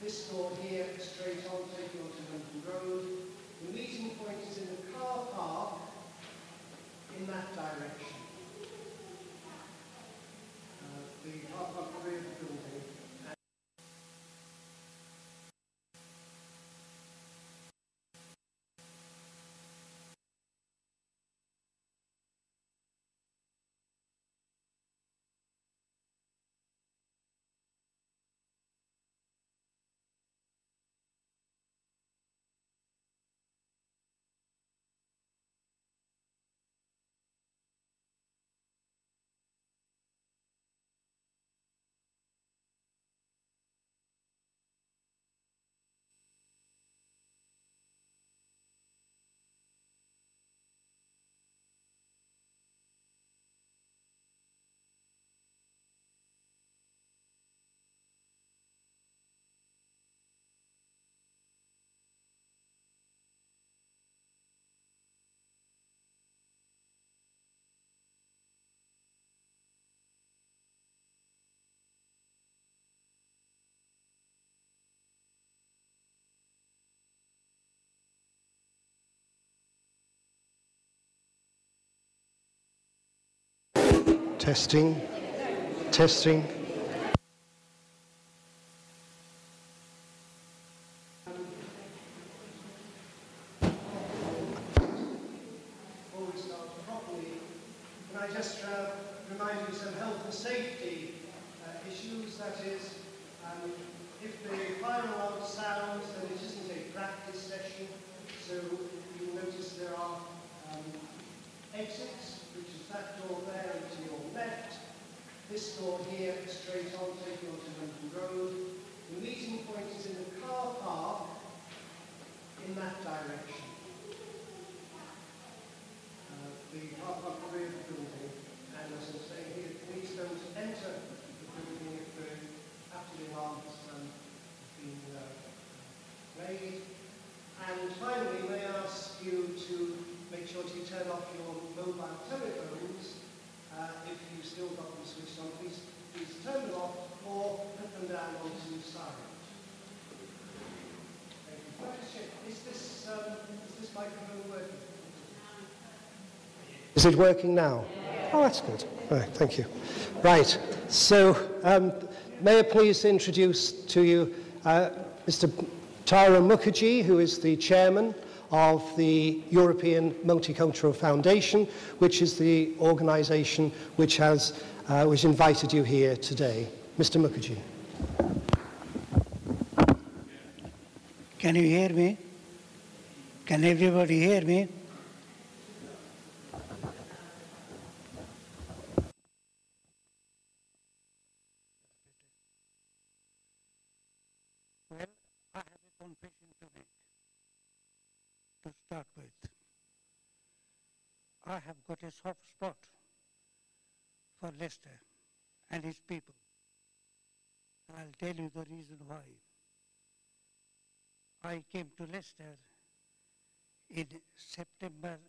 This door here, straight on, taking onto London Road. The meeting point is in the car park in that direction. The car park at the rear of the building. Testing, testing. Before we start properly, can I just remind you of some health and safety issues? That is, if the fire alarm sounds, then it isn't a practice session, so you'll notice there are exits, which is that door there and to your left. This door here, straight on, taking onto London Road. The meeting point is in the car park in that direction. The car park at the rear of the building. And as I'm saying here, please don't enter the building after the alarm has been made. And finally, may I ask you to make sure to turn off your mobile telephones. If you've still got them switched on, please turn them off or put them down onto silent. Thank you. Can I just check, is this microphone working? Is it working now? Oh, that's good. All right, thank you. Right, so may I please introduce to you Mr. Tara Mukherjee, who is the chairman of the European Multicultural Foundation, which is the organisation which invited you here today. Mr. Mukherjee. Can you hear me? Can everybody hear me? Well, I have a confession to make. To start with, I have got a soft spot for Leicester and its people. I'll tell you the reason why. I came to Leicester in September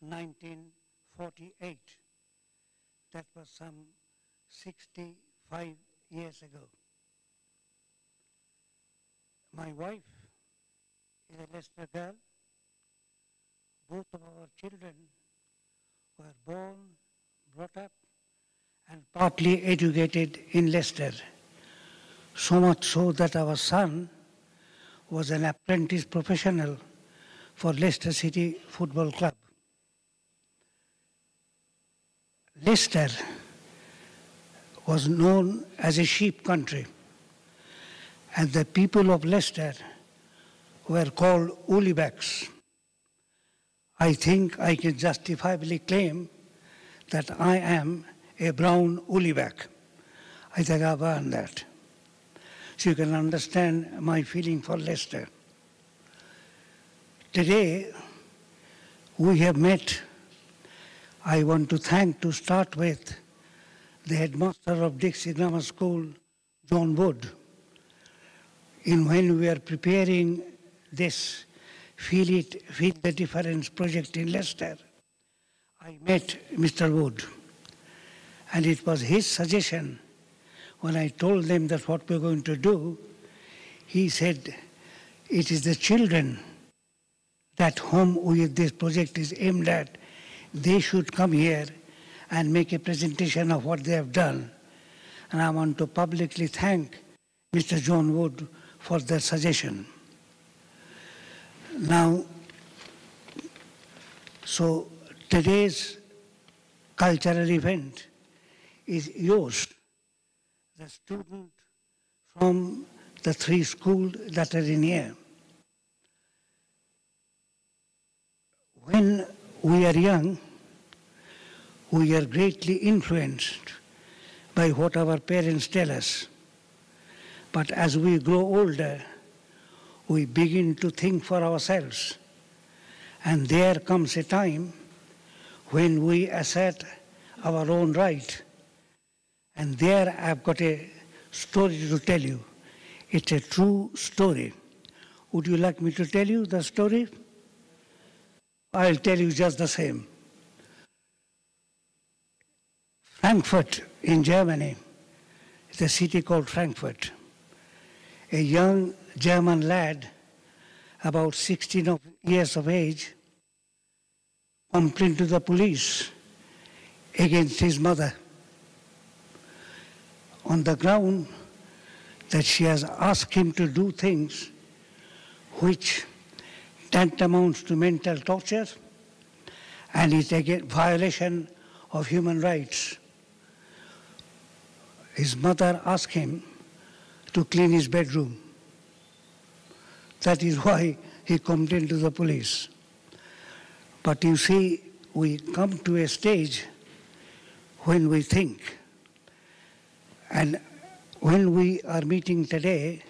1948. That was some 65 years ago. My wife is a Leicester girl. Both of our children were born, brought up, and partly educated in Leicester. So much so that our son was an apprentice professional for Leicester City Football Club. Leicester was known as a sheep country, and the people of Leicester were called woolly-backs. I think I can justifiably claim that I am a brown woolly-back. I think I've earned that. So you can understand my feeling for Leicester. Today, we have met. I want to thank, to start with, the headmaster of Dixie Grammar School, John Wood. When we are preparing this Feel the Difference project in Leicester, I met Mr. Wood. And it was his suggestion when I told them that what we're going to do, he said, it is the children that whom this project is aimed at. They should come here and make a presentation of what they have done. And I want to publicly thank Mr. John Wood for their suggestion. Now, so today's cultural event is yours, the student from the 3 schools that are in here. When we are young, we are greatly influenced by what our parents tell us. But as we grow older, we begin to think for ourselves. And there comes a time when we assert our own right. And there I've got a story to tell you. It's a true story. Would you like me to tell you the story? I'll tell you just the same. Frankfurt in Germany, it's a city called Frankfurt. A young German lad, about 16 years of age, complained to the police against his mother on the ground that she has asked him to do things which tantamounts to mental torture and is a violation of human rights. His mother asked him to clean his bedroom. That is why he complained to the police. But you see, we come to a stage when we think. And when we are meeting today,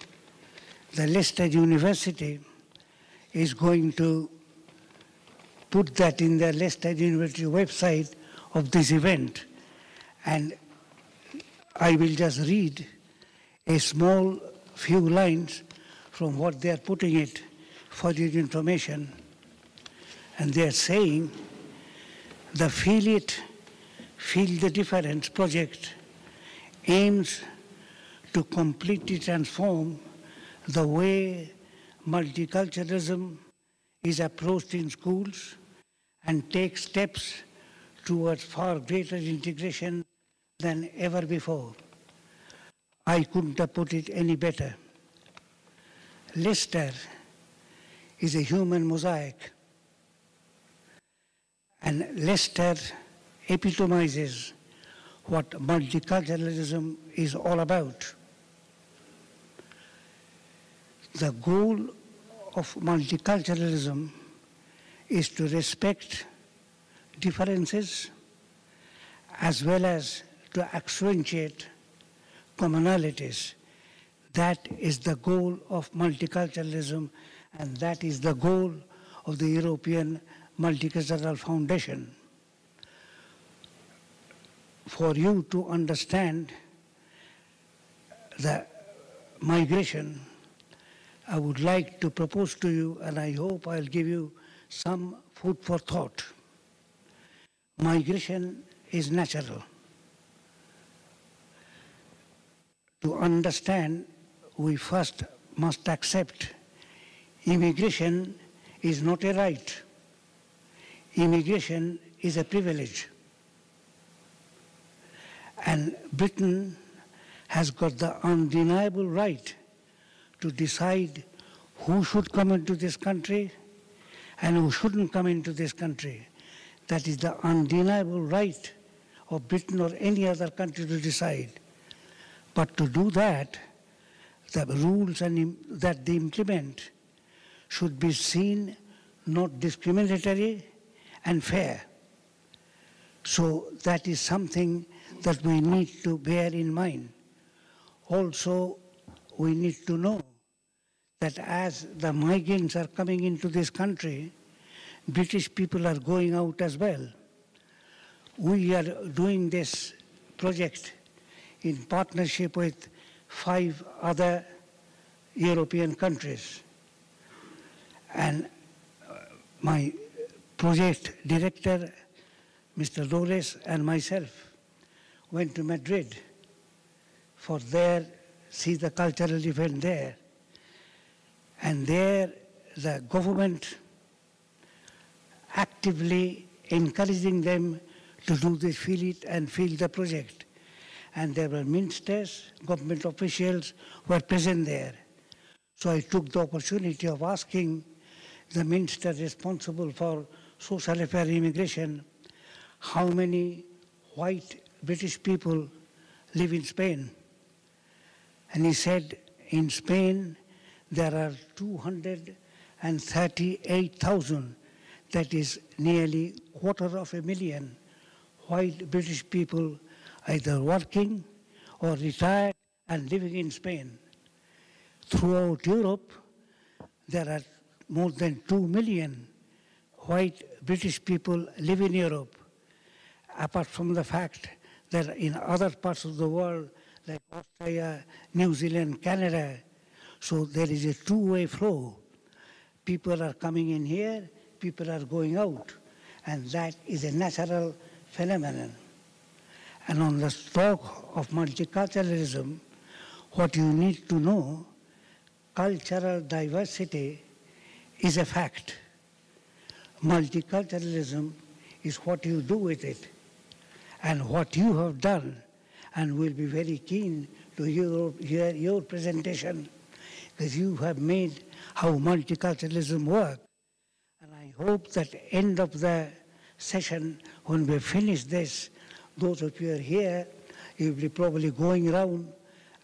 the Leicester University is going to put that in the Leicester University website of this event. And I will just read a small few lines from what they are putting it for your information. And they are saying, the Feel It, Feel the Difference project aims to completely transform the way multiculturalism is approached in schools and take steps towards far greater integration than ever before. I couldn't have put it any better. Leicester is a human mosaic, and Leicester epitomizes what multiculturalism is all about. The goal of multiculturalism is to respect differences as well as to accentuate commonalities. That is the goal of multiculturalism, and that is the goal of the European Multicultural Foundation. For you to understand the migration, I would like to propose to you, and I hope I'll give you some food for thought. Migration is natural. To understand, we first must accept immigration is not a right. Immigration is a privilege. And Britain has got the undeniable right to decide who should come into this country and who shouldn't come into this country. That is the undeniable right of Britain or any other country to decide. But to do that, the rules that they implement should be seen not discriminatory and fair. So that is something that we need to bear in mind. Also, we need to know that as the migrants are coming into this country, British people are going out as well. We are doing this project in partnership with 5 other European countries. And my project director, Mr. Loris, and myself went to Madrid for see the cultural event there. And there the government actively encouraging them to do this, feel it and feel the project. And there were ministers, government officials who were present there. So I took the opportunity of asking the minister responsible for social affairs and immigration, how many white British people live in Spain? And he said, in Spain, there are 238,000, that is nearly 250,000 white British people either working or retired and living in Spain. Throughout Europe, there are more than 2 million white British people live in Europe, apart from the fact that in other parts of the world, like Australia, New Zealand, Canada, so there is a two-way flow. People are coming in here, people are going out, and that is a natural phenomenon. And on the talk of multiculturalism, what you need to know, cultural diversity is a fact. Multiculturalism is what you do with it. And what you have done, and we'll be very keen to hear your presentation, because you have made how multiculturalism works. And I hope that end of the session, when we finish this, those of you who are here, you'll be probably going around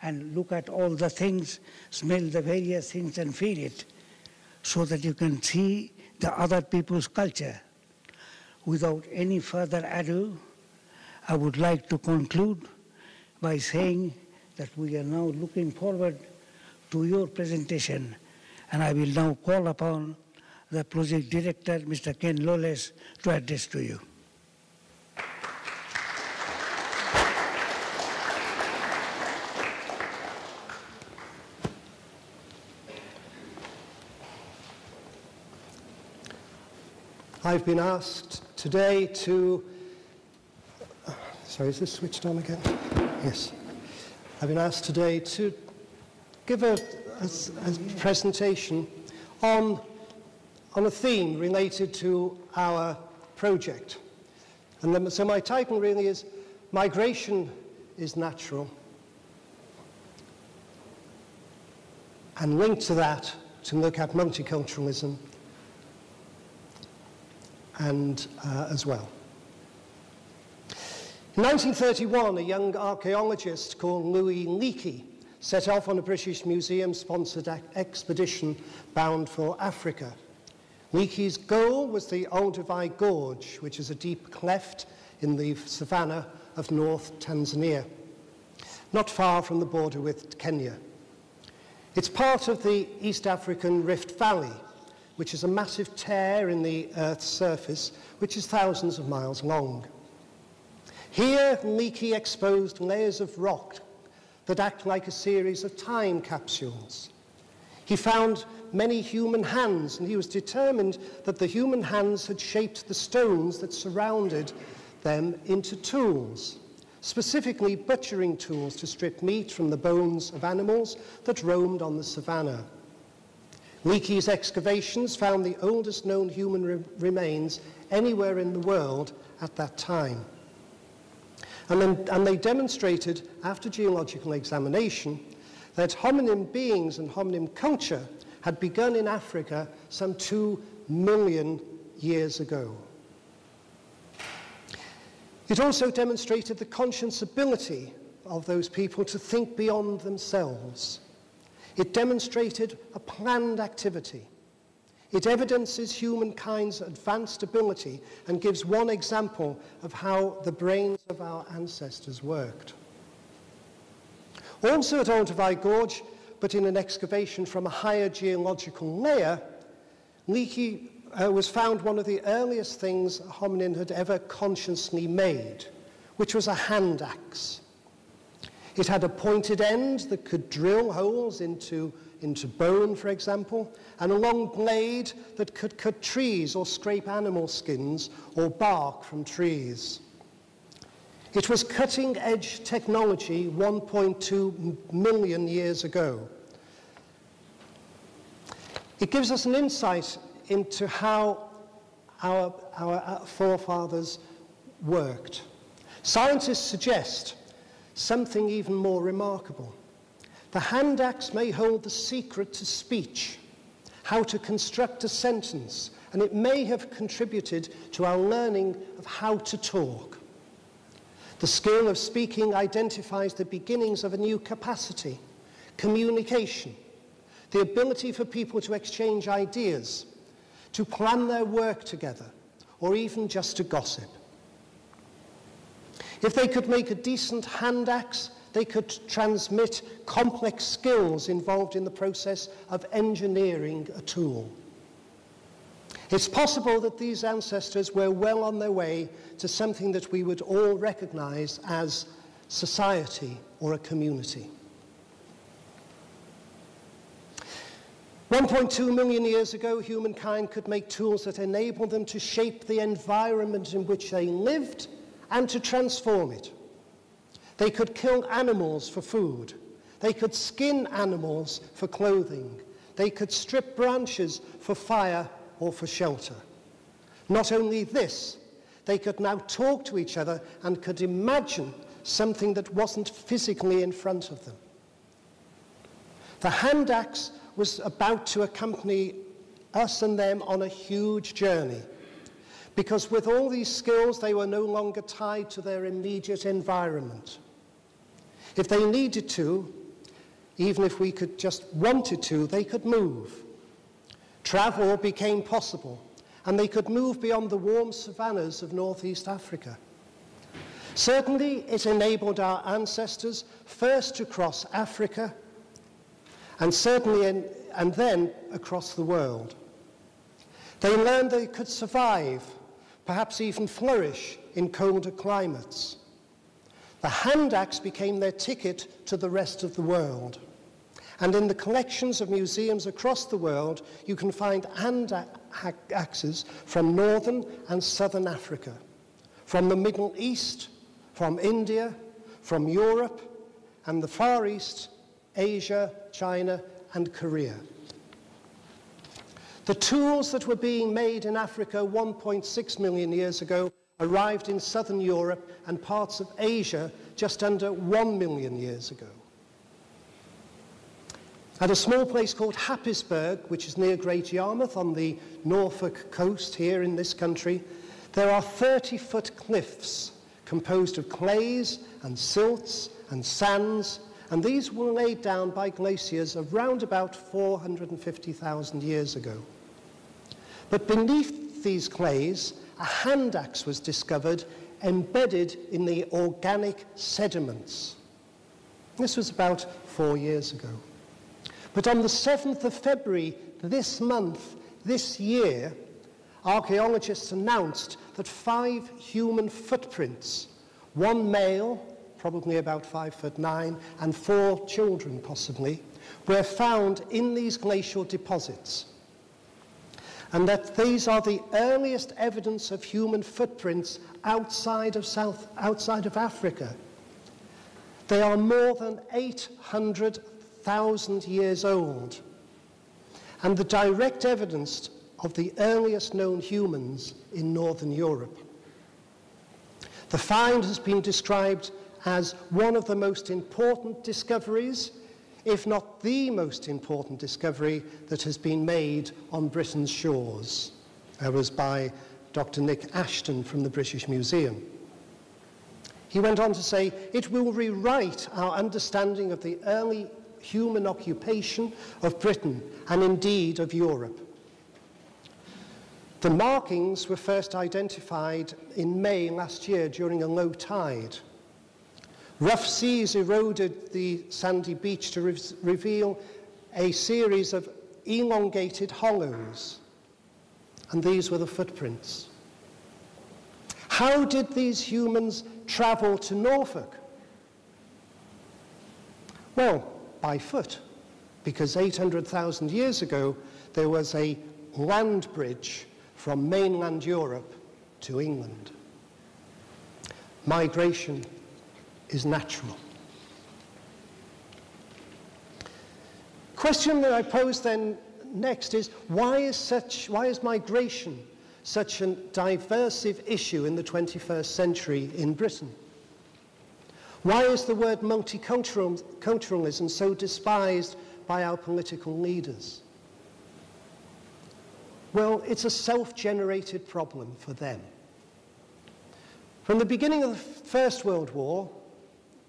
and look at all the things, smell the various things and feel it, so that you can see the other people's culture. Without any further ado, I would like to conclude by saying that we are now looking forward to your presentation, and I will now call upon the project director, Mr. Ken Lawless, to address to you. I've been asked today to, sorry, is this switched on again? Yes. I've been asked today to give a presentation on a theme related to our project. And then, so my title really is Migration is Natural. And linked to that, to look at multiculturalism and as well. In 1931, a young archaeologist called Louis Leakey set off on a British Museum-sponsored expedition bound for Africa. Leakey's goal was the Olduvai Gorge, which is a deep cleft in the savannah of North Tanzania, not far from the border with Kenya. It's part of the East African Rift Valley, which is a massive tear in the Earth's surface, which is thousands of miles long. Here, Leakey exposed layers of rock that act like a series of time capsules. He found many human hands, and he was determined that the human hands had shaped the stones that surrounded them into tools, specifically butchering tools to strip meat from the bones of animals that roamed on the savannah. Leakey's excavations found the oldest known human remains anywhere in the world at that time. And they demonstrated, after geological examination, that hominin beings and hominin culture had begun in Africa some 2 million years ago. It also demonstrated the conscious ability of those people to think beyond themselves. It demonstrated a planned activity. It evidences humankind's advanced ability and gives one example of how the brains of our ancestors worked. Also at Olduvai Gorge, but in an excavation from a higher geological layer, Leakey was found one of the earliest things a hominin had ever consciously made, which was a hand axe. It had a pointed end that could drill holes into bone, for example, and a long blade that could cut trees or scrape animal skins or bark from trees. It was cutting-edge technology 1.2 million years ago. It gives us an insight into how our forefathers worked. Scientists suggest something even more remarkable. The hand axe may hold the secret to speech, how to construct a sentence, and it may have contributed to our learning of how to talk. The skill of speaking identifies the beginnings of a new capacity, communication, the ability for people to exchange ideas, to plan their work together, or even just to gossip. If they could make a decent hand axe, they could transmit complex skills involved in the process of engineering a tool. It's possible that these ancestors were well on their way to something that we would all recognize as society or a community. 1.2 million years ago, humankind could make tools that enabled them to shape the environment in which they lived and to transform it. They could kill animals for food. They could skin animals for clothing. They could strip branches for fire or for shelter. Not only this, they could now talk to each other and could imagine something that wasn't physically in front of them. The hand axe was about to accompany us and them on a huge journey, because with all these skills, they were no longer tied to their immediate environment. If they needed to, even if we could just wanted to, they could move. Travel became possible, and they could move beyond the warm savannas of northeast Africa. Certainly, it enabled our ancestors first to cross Africa, and then across the world. They learned they could survive, perhaps even flourish in colder climates. The hand axe became their ticket to the rest of the world. And in the collections of museums across the world, you can find hand axes from northern and southern Africa, from the Middle East, from India, from Europe, and the Far East, Asia, China, and Korea. The tools that were being made in Africa 1.6 million years ago arrived in southern Europe and parts of Asia just under 1 million years ago. At a small place called Happisburgh, which is near Great Yarmouth on the Norfolk coast here in this country, there are 30-foot cliffs composed of clays and silts and sands, and these were laid down by glaciers around about 450,000 years ago. But beneath these clays, a hand axe was discovered embedded in the organic sediments. This was about 4 years ago. But on the 7th of February this month, this year, archaeologists announced that 5 human footprints, 1 male, probably about 5'9", and 4 children possibly, were found in these glacial deposits. And that these are the earliest evidence of human footprints outside of Africa. They are more than 800,000 years old, and the direct evidence of the earliest known humans in Northern Europe. The find has been described as one of the most important discoveries, if not the most important discovery that has been made on Britain's shores. That was by Dr. Nick Ashton from the British Museum. He went on to say, "It will rewrite our understanding of the early human occupation of Britain and indeed of Europe." The markings were first identified in May last year during a low tide. Rough seas eroded the sandy beach to reveal a series of elongated hollows, and these were the footprints. How did these humans travel to Norfolk? Well, by foot, because 800,000 years ago there was a land bridge from mainland Europe to England. Migration is natural. Question that I pose then next is, why is migration such a diversive issue in the 21st century in Britain? Why is the word multiculturalism so despised by our political leaders? Well, it's a self-generated problem for them. From the beginning of the First World War,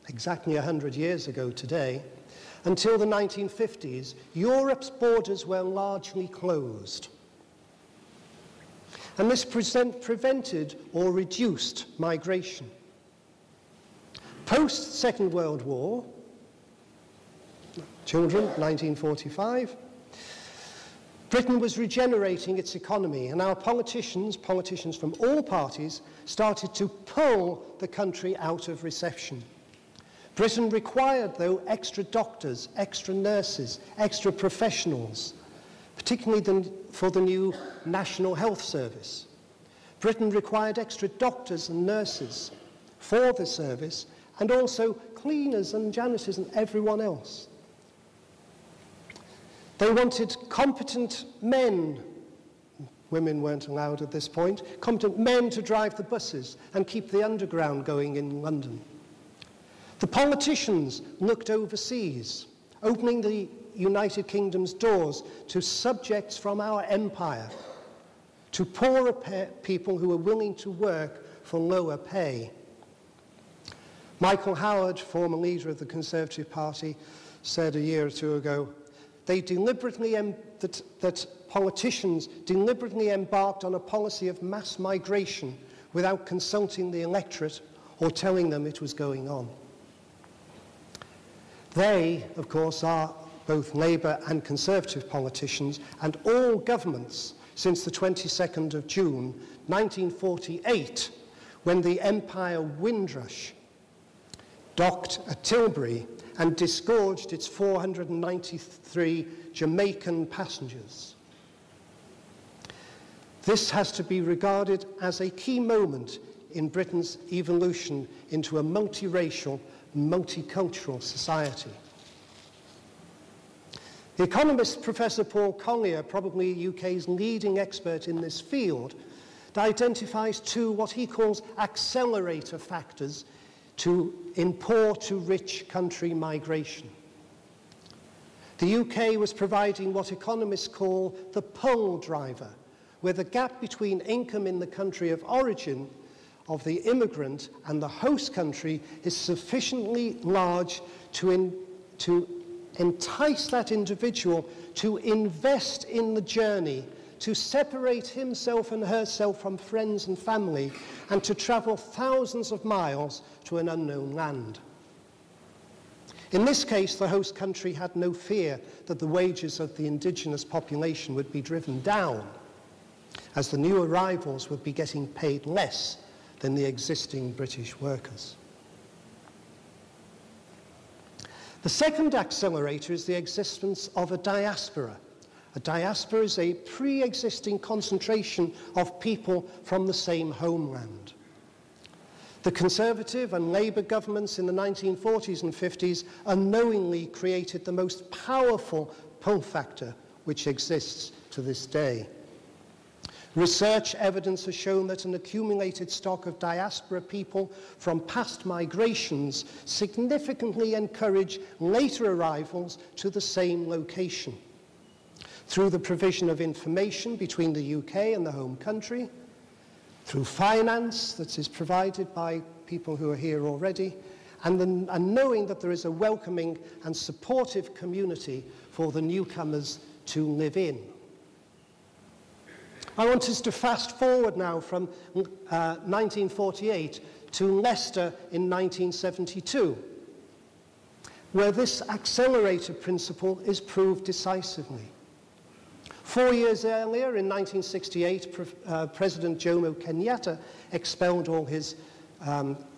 exactly 100 years ago today, until the 1950s, Europe's borders were largely closed. And this prevented or reduced migration. Post-Second World War, children, 1945, Britain was regenerating its economy, and our politicians from all parties, started to pull the country out of recession. Britain required, though, extra doctors, extra nurses, extra professionals, particularly for the new National Health Service. Britain required extra doctors and nurses for the service, and also cleaners and janitors and everyone else. They wanted competent men, women weren't allowed at this point, competent men to drive the buses and keep the underground going in London. The politicians looked overseas, opening the United Kingdom's doors to subjects from our empire, to poorer people who were willing to work for lower pay. Michael Howard, former leader of the Conservative Party, said a year or two ago, that politicians deliberately embarked on a policy of mass migration without consulting the electorate or telling them it was going on. They, of course, are both Labour and Conservative politicians, and all governments since the 22nd of June 1948, when the Empire Windrush docked at Tilbury and disgorged its 493 Jamaican passengers. This has to be regarded as a key moment in Britain's evolution into a multiracial, multicultural society. The economist Professor Paul Collier, probably UK's leading expert in this field, identifies two what he calls accelerator factors in poor to rich country migration. The UK was providing what economists call the pull driver, where the gap between income in the country of origin of the immigrant and the host country is sufficiently large to entice that individual to invest in the journey, to separate himself and herself from friends and family, and to travel thousands of miles to an unknown land. In this case, the host country had no fear that the wages of the indigenous population would be driven down, as the new arrivals would be getting paid less than the existing British workers. The second accelerator is the existence of a diaspora. A diaspora is a pre-existing concentration of people from the same homeland. The Conservative and Labour governments in the 1940s and 50s unknowingly created the most powerful pull factor which exists to this day. Research evidence has shown that an accumulated stock of diaspora people from past migrations significantly encourage later arrivals to the same location. Through the provision of information between the UK and the home country, through finance that is provided by people who are here already, and knowing that there is a welcoming and supportive community for the newcomers to live in. I want us to fast forward now from 1948 to Leicester in 1972, where this accelerator principle is proved decisively. 4 years earlier, in 1968, President Jomo Kenyatta expelled all his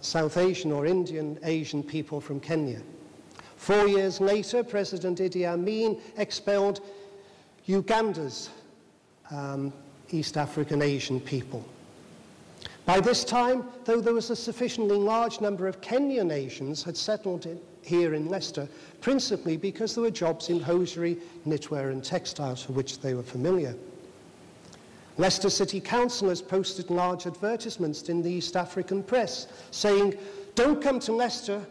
South Asian or Indian Asian people from Kenya. 4 years later, President Idi Amin expelled Uganda's East African Asian people. By this time, though there was a sufficiently large number of Kenyan Asians had settled here in Leicester, principally because there were jobs in hosiery, knitwear and textiles for which they were familiar. Leicester City councillors posted large advertisements in the East African press saying, "Don't come to Leicester,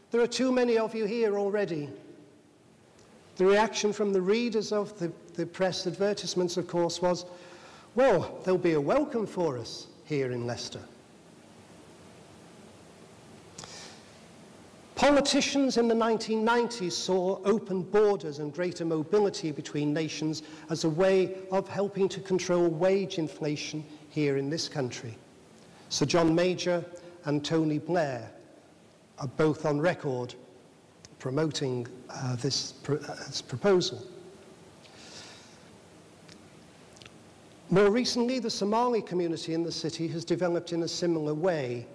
there are too many of you here already." The reaction from the readers of the press advertisements, of course, was, well, there'll be a welcome for us here in Leicester. Politicians in the 1990s saw open borders and greater mobility between nations as a way of helping to control wage inflation here in this country. Sir John Major and Tony Blair are both on record promoting this proposal. More recently, the Somali community in the city has developed in a similar way,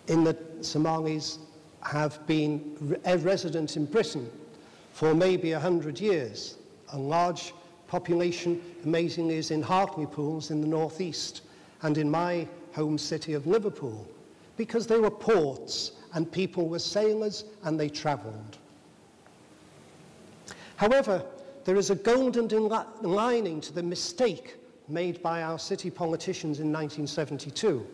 in that Somalis have been resident in Britain for maybe 100 years. A large population, amazingly, is in Hartlepool in the northeast and in my home city of Liverpool, because they were ports and people were sailors and they travelled. However, there is a golden lining to the mistake made by our city politicians in 1972.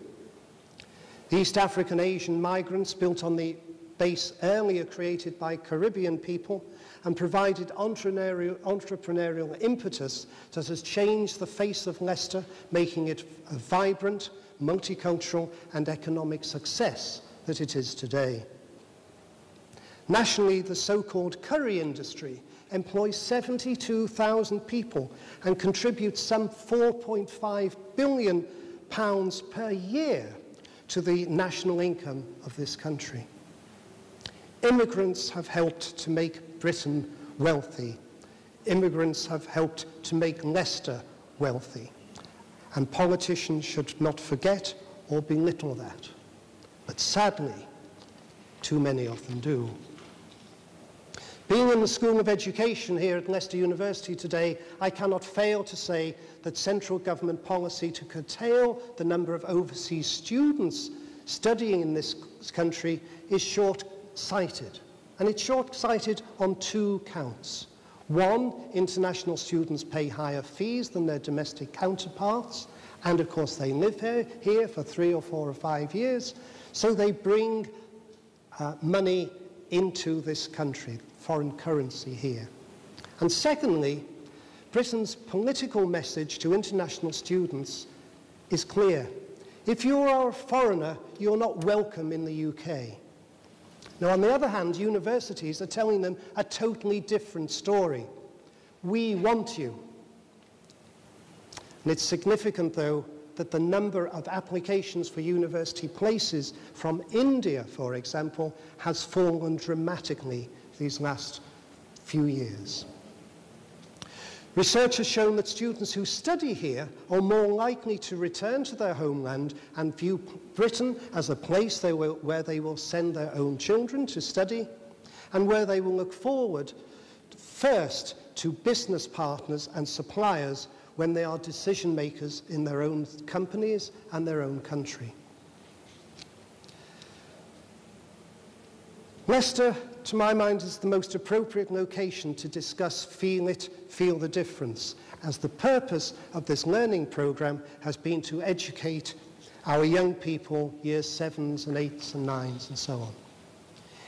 The East African Asian migrants built on the base earlier created by Caribbean people and provided entrepreneurial impetus that has changed the face of Leicester, making it a vibrant, multicultural and economic success that it is today. Nationally, the so-called curry industry employs 72,000 people and contributes some £4.5 billion per year to the national income of this country. Immigrants have helped to make Britain wealthy. Immigrants have helped to make Leicester wealthy. And politicians should not forget or belittle that. But sadly, too many of them do. Being in the School of Education here at Leicester University today, I cannot fail to say that central government policy to curtail the number of overseas students studying in this country is short-sighted. And it's short-sighted on two counts. One, international students pay higher fees than their domestic counterparts, and of course they live here for 3 or 4 or 5 years, so they bring money into this country, foreign currency here. And secondly, Britain's political message to international students is clear. If you are a foreigner, you're not welcome in the UK. Now, on the other hand, universities are telling them a totally different story. We want you. And it's significant, though, that the number of applications for university places from India, for example, has fallen dramatically these last few years. Research has shown that students who study here are more likely to return to their homeland and view Britain as a place where they will send their own children to study and where they will look forward first to business partners and suppliers when they are decision makers in their own companies and their own country. Leicester, to my mind, is the most appropriate location to discuss Feel It, Feel the Difference, as the purpose of this learning programme has been to educate our young people, years 7s and 8s and 9s and so on.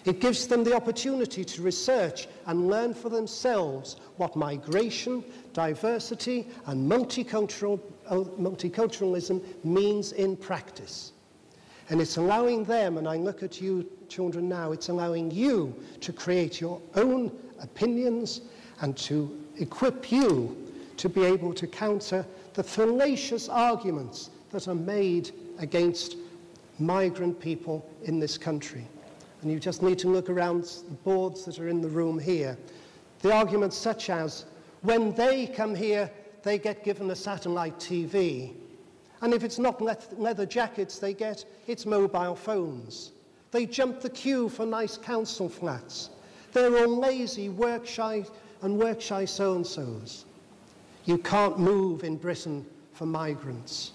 It gives them the opportunity to research and learn for themselves what migration, diversity and multiculturalism means in practice. And it's allowing them, and I look at you children now, it's allowing you to create your own opinions and to equip you to be able to counter the fallacious arguments that are made against migrant people in this country. And you just need to look around the boards that are in the room here. The arguments such as, when they come here, they get given a satellite TV. And if it's not leather jackets they get, it's mobile phones. They jump the queue for nice council flats. They're all lazy, work-shy so-and-sos. You can't move in Britain for migrants.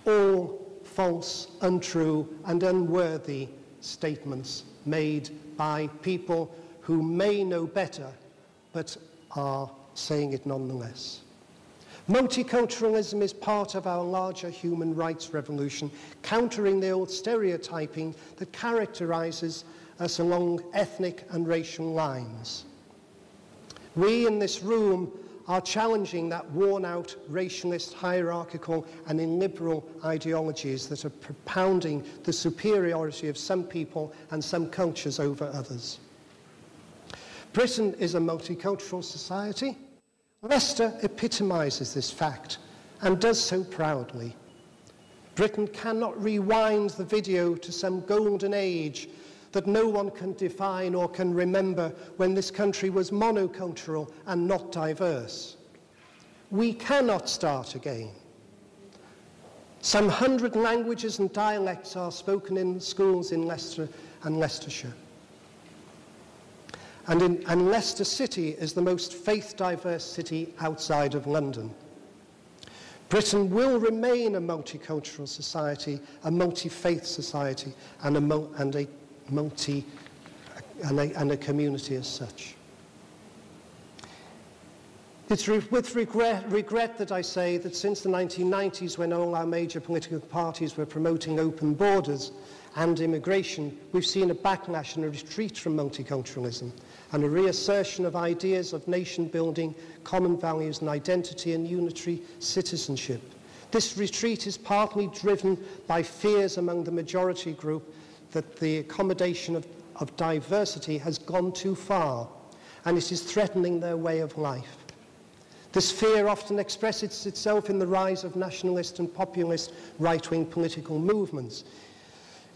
all false, untrue, and unworthy statements made by people who may know better, but are saying it nonetheless. Multiculturalism is part of our larger human rights revolution, countering the old stereotyping that characterizes us along ethnic and racial lines. We in this room are challenging that worn-out, racialist, hierarchical and illiberal ideologies that are propounding the superiority of some people and some cultures over others. Britain is a multicultural society. Leicester epitomizes this fact and does so proudly. Britain cannot rewind the video to some golden age that no one can define or can remember when this country was monocultural and not diverse. We cannot start again. Some 100 languages and dialects are spoken in schools in Leicester and Leicestershire. And Leicester City is the most faith-diverse city outside of London. Britain will remain a multicultural society, a multi-faith society, and a community as such. It's with regret that I say that since the 1990s, when all our major political parties were promoting open borders and immigration, we've seen a backlash and a retreat from multiculturalism and a reassertion of ideas of nation building, common values and identity and unitary citizenship. This retreat is partly driven by fears among the majority group that the accommodation of diversity has gone too far and it is threatening their way of life. This fear often expresses itself in the rise of nationalist and populist right-wing political movements.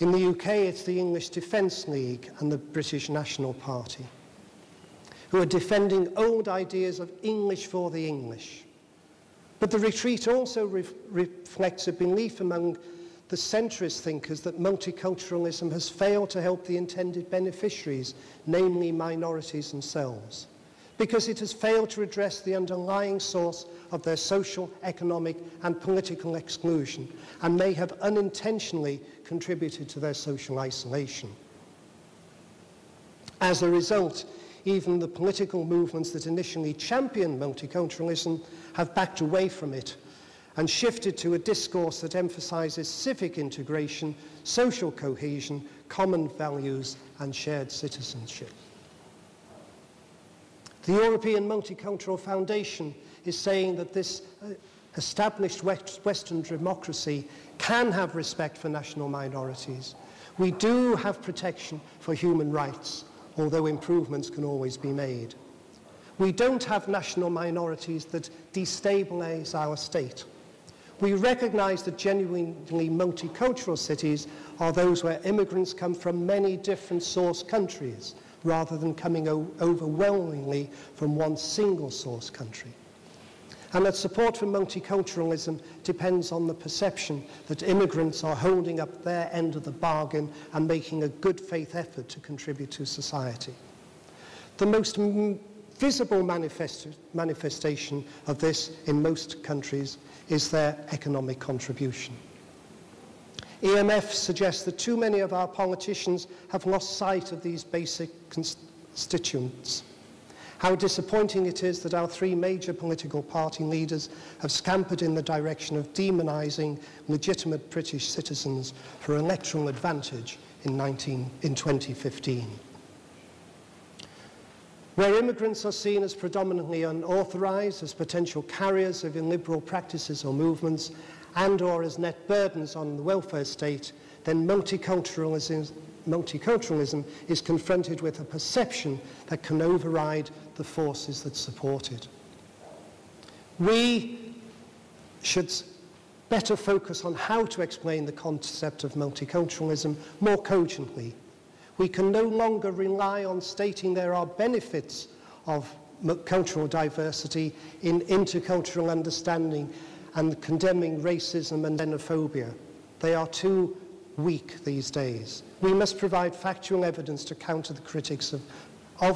In the UK, it's the English Defence League and the British National Party, who are defending old ideas of English for the English. But the retreat also reflects a belief among the centrist thinkers that multiculturalism has failed to help the intended beneficiaries, namely minorities themselves, because it has failed to address the underlying source of their social, economic and political exclusion and may have unintentionally contributed to their social isolation. As a result, even the political movements that initially championed multiculturalism have backed away from it and shifted to a discourse that emphasizes civic integration, social cohesion, common values and shared citizenship. The European Multicultural Foundation is saying that this established Western democracy can have respect for national minorities. We do have protection for human rights, although improvements can always be made. We don't have national minorities that destabilize our state. We recognize that genuinely multicultural cities are those where immigrants come from many different source countries, rather than coming overwhelmingly from one single source country. And that support for multiculturalism depends on the perception that immigrants are holding up their end of the bargain and making a good faith effort to contribute to society. The most visible manifestation of this in most countries is their economic contribution. EMF suggests that too many of our politicians have lost sight of these basic constituents. How disappointing it is that our three major political party leaders have scampered in the direction of demonizing legitimate British citizens for electoral advantage in 2015. Where immigrants are seen as predominantly unauthorized, as potential carriers of illiberal practices or movements, and or as net burdens on the welfare state, then multiculturalism is confronted with a perception that can override the forces that support it. We should better focus on how to explain the concept of multiculturalism more cogently. We can no longer rely on stating there are benefits of cultural diversity in intercultural understanding and condemning racism and xenophobia. They are too weak these days. We must provide factual evidence to counter the critics of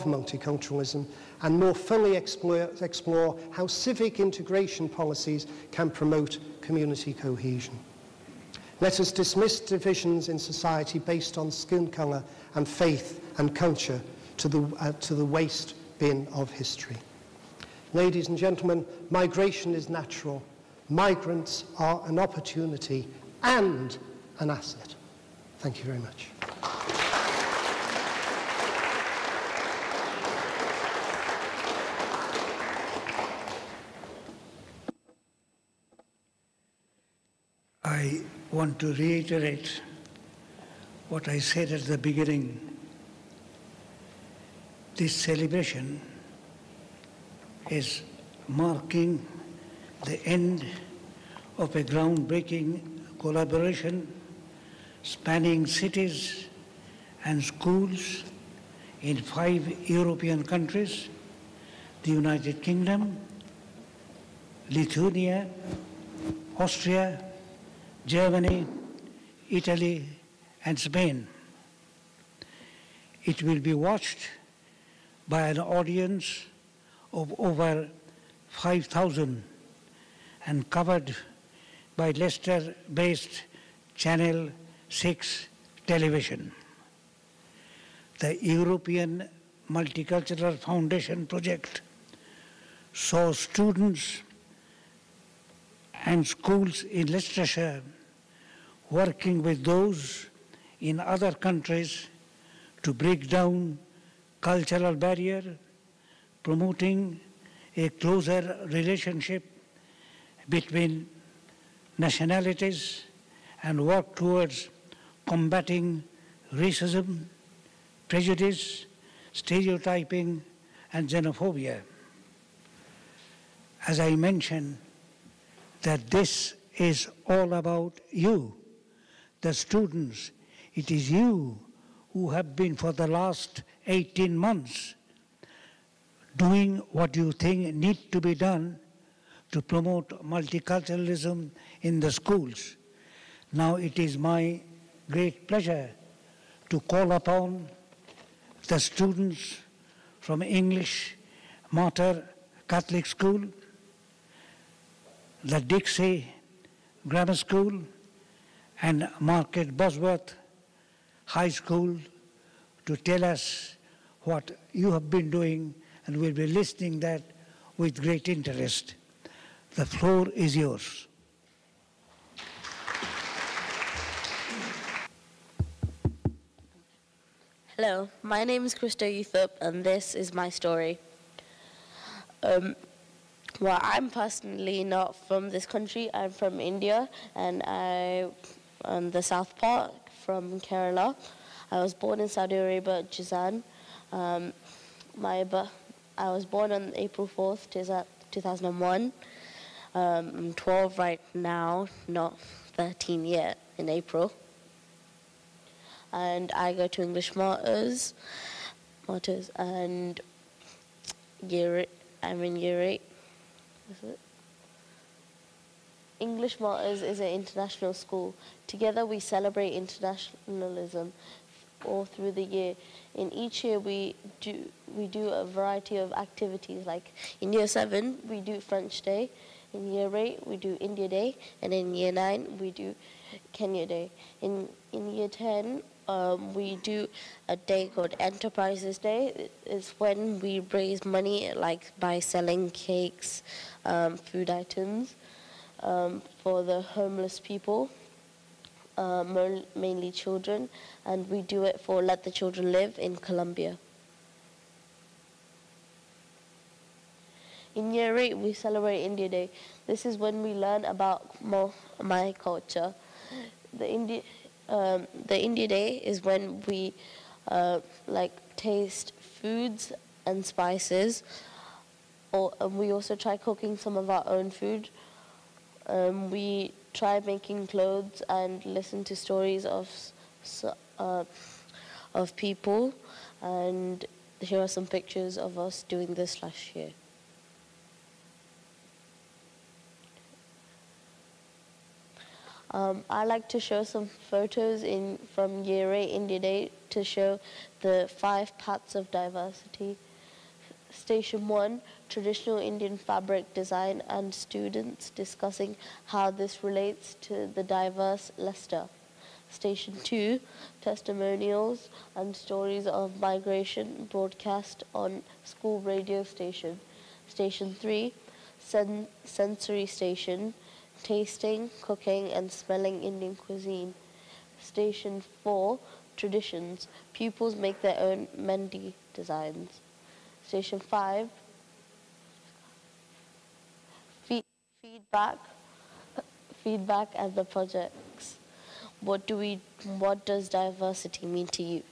multiculturalism and more fully explore how civic integration policies can promote community cohesion. Let us dismiss divisions in society based on skin colour and faith and culture to the waste bin of history. Ladies and gentlemen, migration is natural. Migrants are an opportunity and an asset. Thank you very much. I want to reiterate what I said at the beginning. This celebration is marking the end of a groundbreaking collaboration spanning cities and schools in 5 European countries: the United Kingdom, Lithuania, Austria, Germany, Italy, and Spain. It will be watched by an audience of over 5,000 and covered by Leicester-based Channel 6 television. The European Multicultural Foundation project saw students and schools in Leicestershire working with those in other countries to break down cultural barriers, promoting a closer relationship between nationalities, and work towards combating racism, prejudice, stereotyping, and xenophobia. As I mentioned, that this is all about you, the students. It is you who have been for the last 18 months doing what you think needs to be done to promote multiculturalism in the schools. Now it is my great pleasure to call upon the students from English Mater Catholic School, the Dixie Grammar School, and Market Bosworth High School to tell us what you have been doing, and we'll be listening that with great interest. The floor is yours. Hello, my name is Krista Uthup, and this is my story. Well, I'm personally not from this country. I'm from India, and I'm the South part from Kerala. I was born in Saudi Arabia, Jizan. I was born on April 4th, 2001. I'm 12 right now, not 13 yet, in April. And I go to English Martyrs, and I'm in year 8. English Martyrs is an international school. Together we celebrate internationalism all through the year. In each year we do a variety of activities. Like in year 7 we do French Day, in year 8 we do India Day, and in year 9 we do Kenya Day. In year 10 we do a day called Enterprises Day. It's when we raise money, like by selling cakes, food items, for the homeless people, mainly children, and we do it for Let the Children Live in Colombia. In year 8 we celebrate India Day. This is when we learn about my culture. The India Day is when we taste foods and spices, and we also try cooking some of our own food. We try making clothes and listen to stories of people, and here are some pictures of us doing this last year. I like to show some photos from Year 8 India Day to show the 5 paths of diversity. Station 1, traditional Indian fabric design and students discussing how this relates to the diverse Leicester. Station 2, testimonials and stories of migration broadcast on school radio station. Station 3, sensory station, tasting, cooking and smelling Indian cuisine. Station 4, traditions, pupils make their own mehndi designs. Station 5, feedback and the projects. What does diversity mean to you?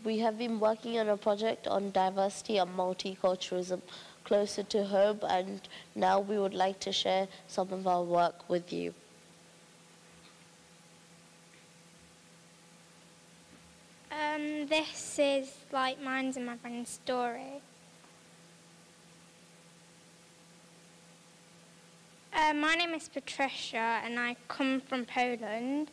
We have been working on a project on diversity and multiculturalism closer to home, and now we would like to share some of our work with you. This is like mine's and my friend's story. My name is Patricia and I come from Poland,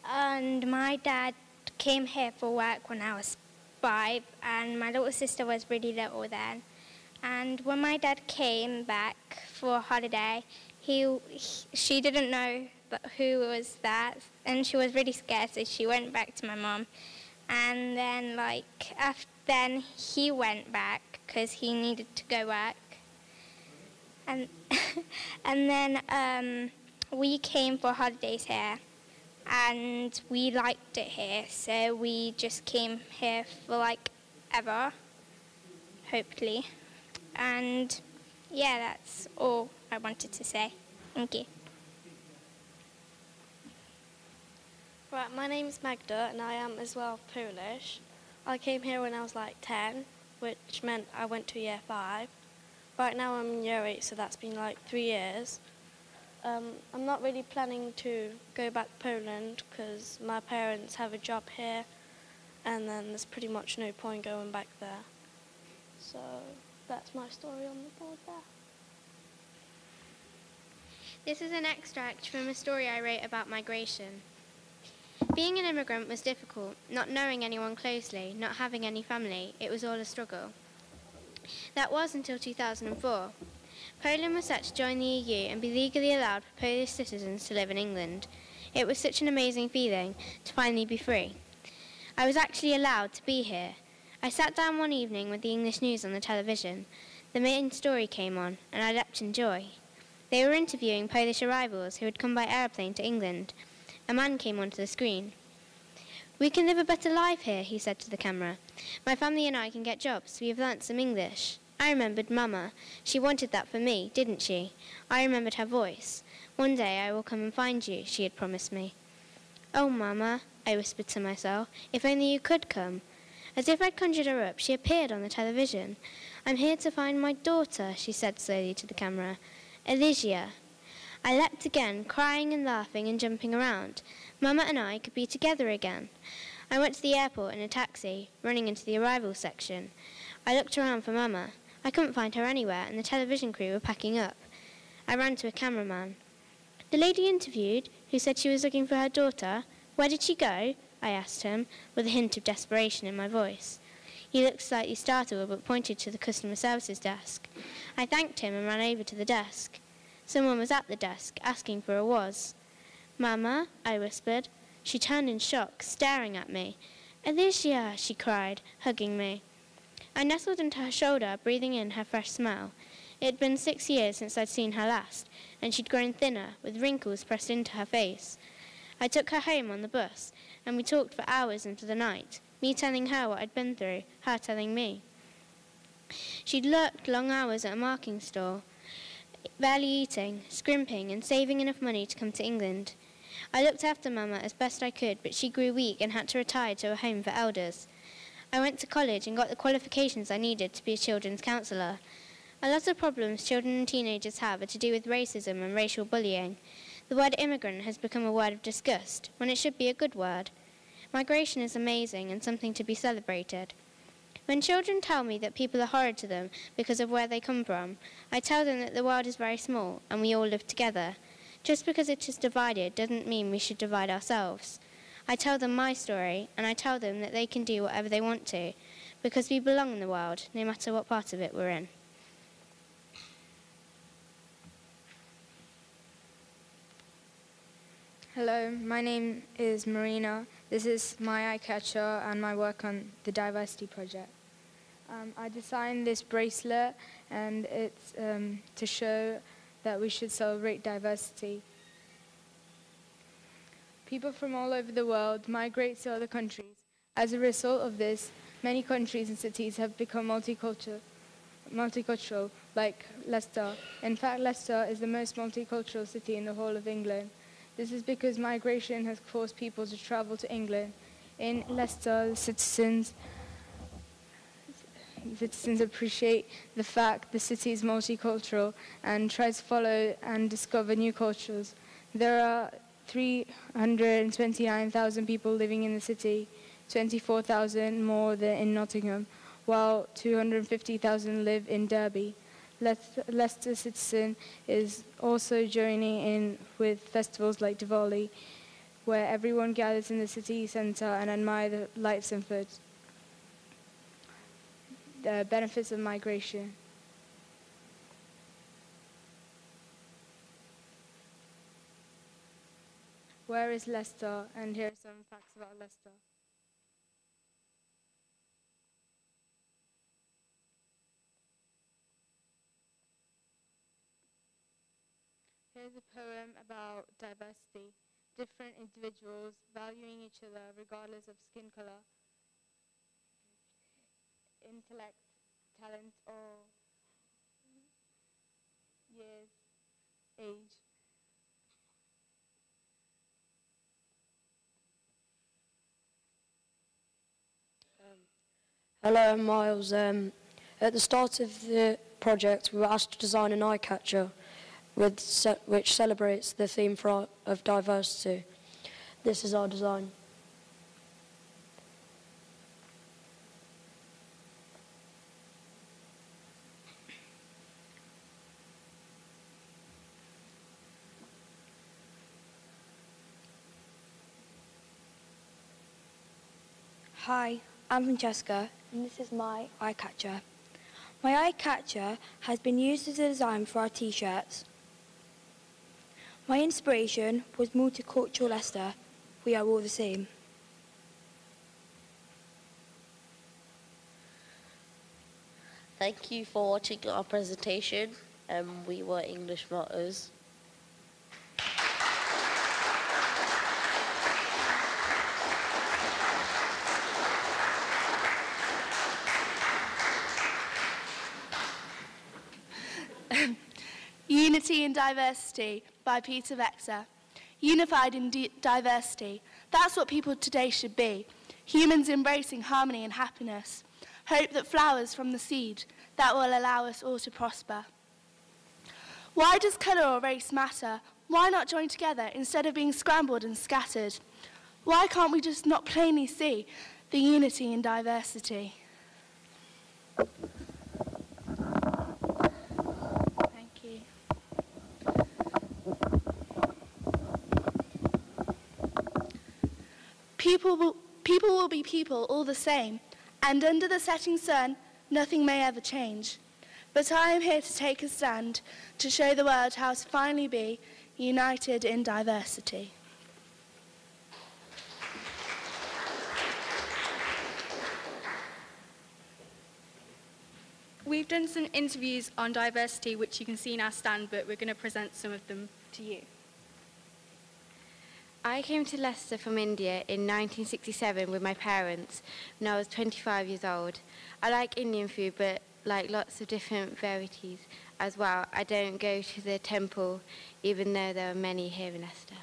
and my dad came here for work when I was 5 and my little sister was really little then. And when my dad came back for a holiday, she didn't know who was that, and she was really scared, so she went back to my mum. And then then he went back because he needed to go work. And and then we came for holidays here, and we liked it here, so we just came here for ever, hopefully. And yeah, that's all I wanted to say. Thank you. Right, my name's Magda and I am as well Polish. I came here when I was 10, which meant I went to year 5. Right now I'm in year 8, so that's been 3 years. I'm not really planning to go back to Poland because my parents have a job here, and then there's pretty much no point going back there. So that's my story on the board there. This is an extract from a story I wrote about migration. Being an immigrant was difficult, not knowing anyone closely, not having any family. It was all a struggle. That was until 2004. Poland was set to join the EU and be legally allowed for Polish citizens to live in England. It was such an amazing feeling to finally be free. I was actually allowed to be here. I sat down one evening with the English news on the television. The main story came on, and I leapt in joy. They were interviewing Polish arrivals who had come by aeroplane to England. A man came onto the screen. "We can live a better life here," he said to the camera. "My family and I can get jobs. We have learnt some English." I remembered Mama. She wanted that for me, didn't she? I remembered her voice. "One day I will come and find you," she had promised me. "Oh, Mama," I whispered to myself, "if only you could come." As if I'd conjured her up, she appeared on the television. "I'm here to find my daughter," she said slowly to the camera. "Elysia." I leapt again, crying and laughing and jumping around. Mama and I could be together again. I went to the airport in a taxi, running into the arrivals section. I looked around for Mama. I couldn't find her anywhere, and the television crew were packing up. I ran to a cameraman. "The lady interviewed, who said she was looking for her daughter, where did she go?" I asked him, with a hint of desperation in my voice. He looked slightly startled, but pointed to the customer services desk. I thanked him and ran over to the desk. Someone was at the desk, asking for a was. "Mama," I whispered. She turned in shock, staring at me. "Elysia," she cried, hugging me. I nestled into her shoulder, breathing in her fresh smell. It had been 6 years since I'd seen her last, and she'd grown thinner, with wrinkles pressed into her face. I took her home on the bus, and we talked for hours into the night, me telling her what I'd been through, her telling me. She'd worked long hours at a marking store, barely eating, scrimping and saving enough money to come to England. I looked after Mama as best I could, but she grew weak and had to retire to a home for elders. I went to college and got the qualifications I needed to be a children's counsellor. A lot of problems children and teenagers have are to do with racism and racial bullying. The word immigrant has become a word of disgust, when it should be a good word. Migration is amazing and something to be celebrated. When children tell me that people are horrid to them because of where they come from, I tell them that the world is very small and we all live together. Just because it is divided doesn't mean we should divide ourselves. I tell them my story, and I tell them that they can do whatever they want to, because we belong in the world, no matter what part of it we're in. Hello, my name is Marina. This is my eye catcher and my work on the diversity project. I designed this bracelet, and it's to show that we should celebrate diversity. People from all over the world migrate to other countries. As a result of this, many countries and cities have become multicultural, like Leicester. In fact, Leicester is the most multicultural city in the whole of England. This is because migration has forced people to travel to England. In Leicester, citizens appreciate the fact the city is multicultural and try to follow and discover new cultures. There are 329,000 people living in the city, 24,000 more than in Nottingham, while 250,000 live in Derby. Leicester Citizen is also joining in with festivals like Diwali, where everyone gathers in the city centre and admire the lights and food. The benefits of migration. Where is Leicester? And here are some facts about Leicester. Here's a poem about diversity. Different individuals valuing each other regardless of skin color, intellect, talent, or years, age. Hello, I'm Miles. At the start of the project, we were asked to design an eye catcher which celebrates the theme of diversity. This is our design. Hi, I'm Francesca, and this is my eye catcher. My eye catcher has been used as a design for our t-shirts. My inspiration was multicultural Leicester. We are all the same. Thank you for watching our presentation. We were English Mottos. Unity in Diversity by Peter Vexer. Unified in diversity. That's what people today should be. Humans embracing harmony and happiness. Hope that flowers from the seed that will allow us all to prosper. Why does colour or race matter? Why not join together instead of being scrambled and scattered? Why can't we just not plainly see the unity in diversity? People will be people all the same, and under the setting sun, nothing may ever change. But I am here to take a stand to show the world how to finally be united in diversity. We've done some interviews on diversity, which you can see in our stand, but we're going to present some of them to you. I came to Leicester from India in 1967 with my parents when I was 25 years old. I like Indian food, but like lots of different varieties as well. I don't go to the temple, even though there are many here in Leicester.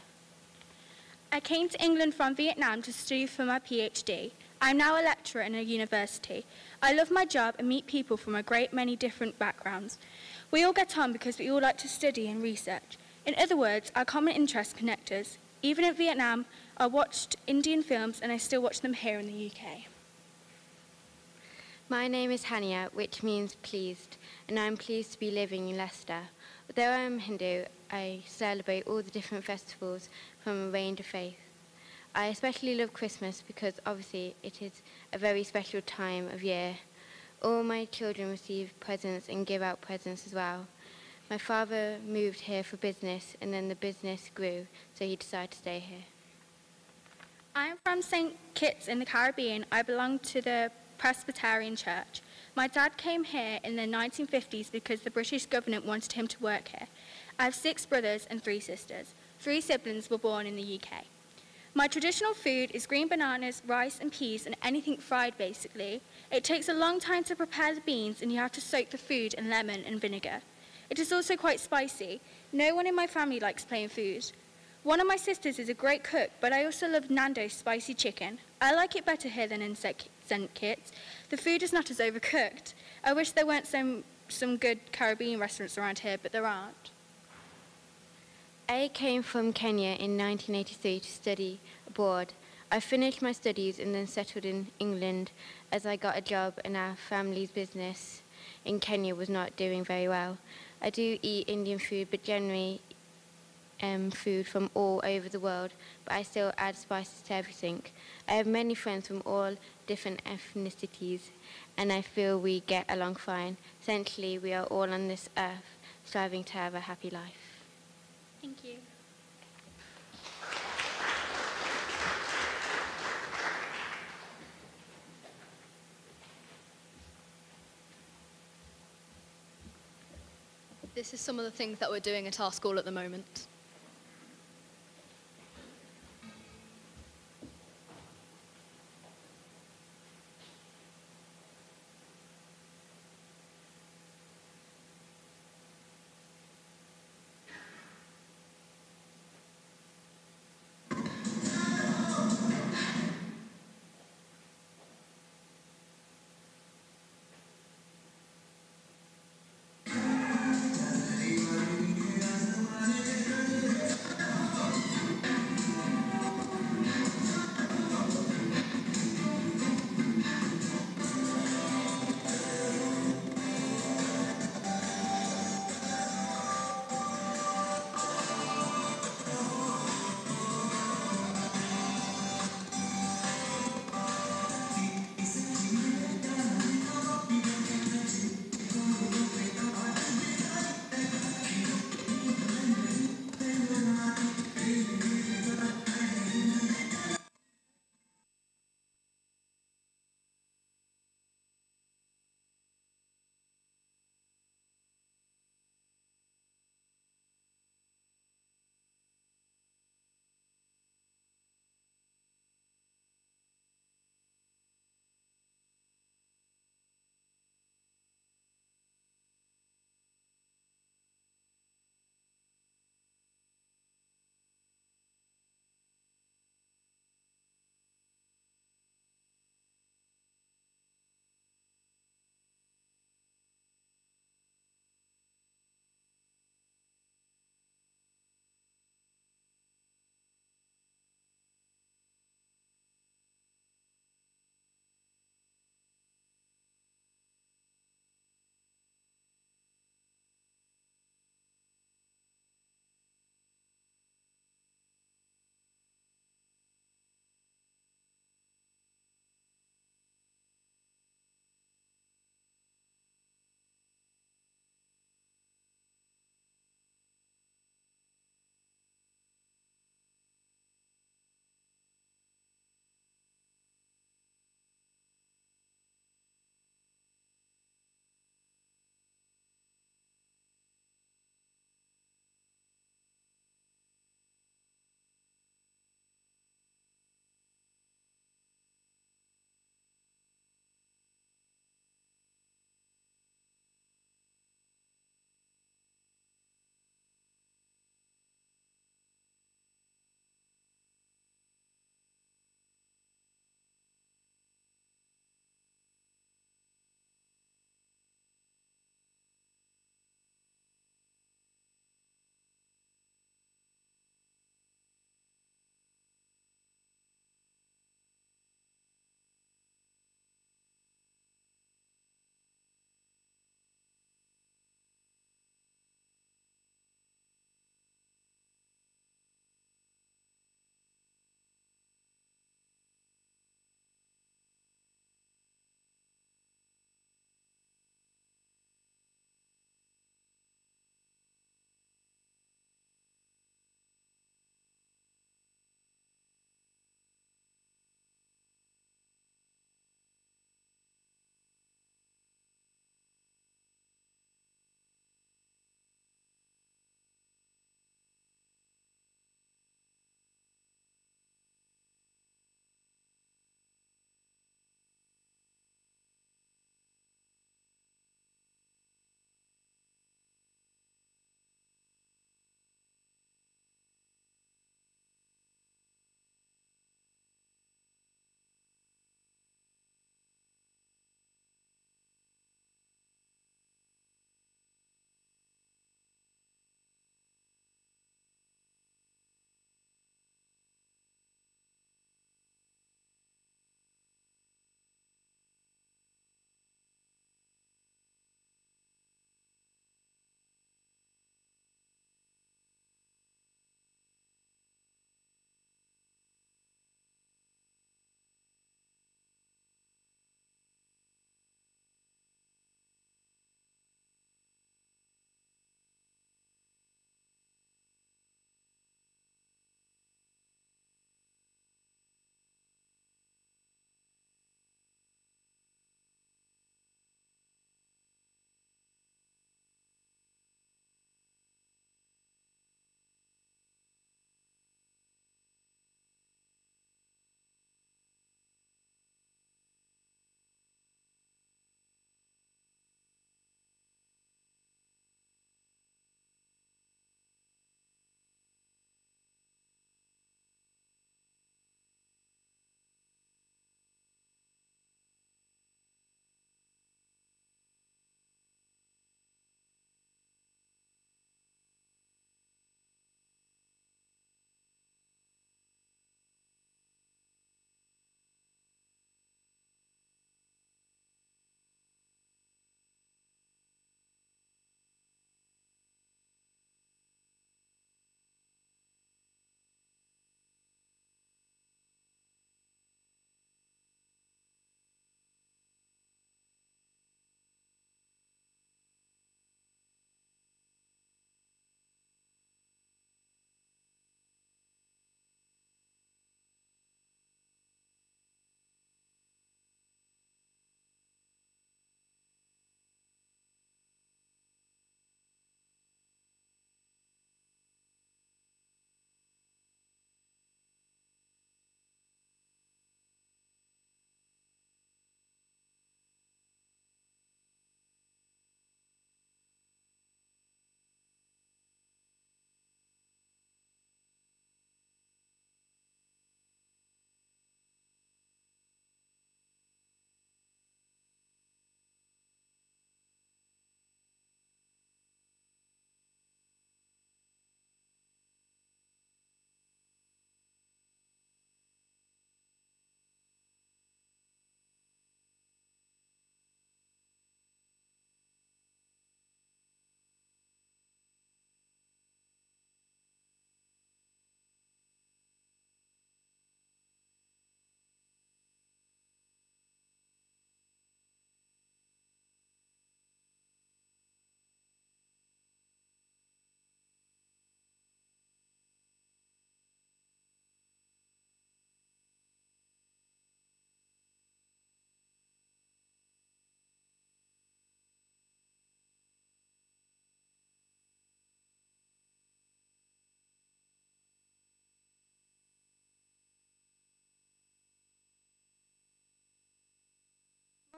I came to England from Vietnam to study for my PhD. I'm now a lecturer in a university. I love my job and meet people from a great many different backgrounds. We all get on because we all like to study and research. In other words, our common interests connect us. Even in Vietnam, I watched Indian films and I still watch them here in the UK. My name is Hania, which means pleased, and I'm pleased to be living in Leicester. Although I'm Hindu, I celebrate all the different festivals from a range of faiths. I especially love Christmas because obviously it is a very special time of year. All my children receive presents and give out presents as well. My father moved here for business and then the business grew, so he decided to stay here. I'm from St. Kitts in the Caribbean. I belong to the Presbyterian Church. My dad came here in the 1950s because the British government wanted him to work here. I have 6 brothers and 3 sisters. 3 siblings were born in the UK. My traditional food is green bananas, rice and peas, and anything fried basically. It takes a long time to prepare the beans and you have to soak the food in lemon and vinegar. It is also quite spicy. No one in my family likes plain food. One of my sisters is a great cook, but I also love Nando's spicy chicken. I like it better here than in St. Kitts. The food is not as overcooked. I wish there weren't some good Caribbean restaurants around here, but there aren't. I came from Kenya in 1983 to study abroad. I finished my studies and then settled in England as I got a job and our family's business in Kenya was not doing very well. I do eat Indian food, but generally food from all over the world, but I still add spices to everything. I have many friends from all different ethnicities, and I feel we get along fine. Essentially, we are all on this earth striving to have a happy life. Thank you. This is some of the things that we're doing at our school at the moment.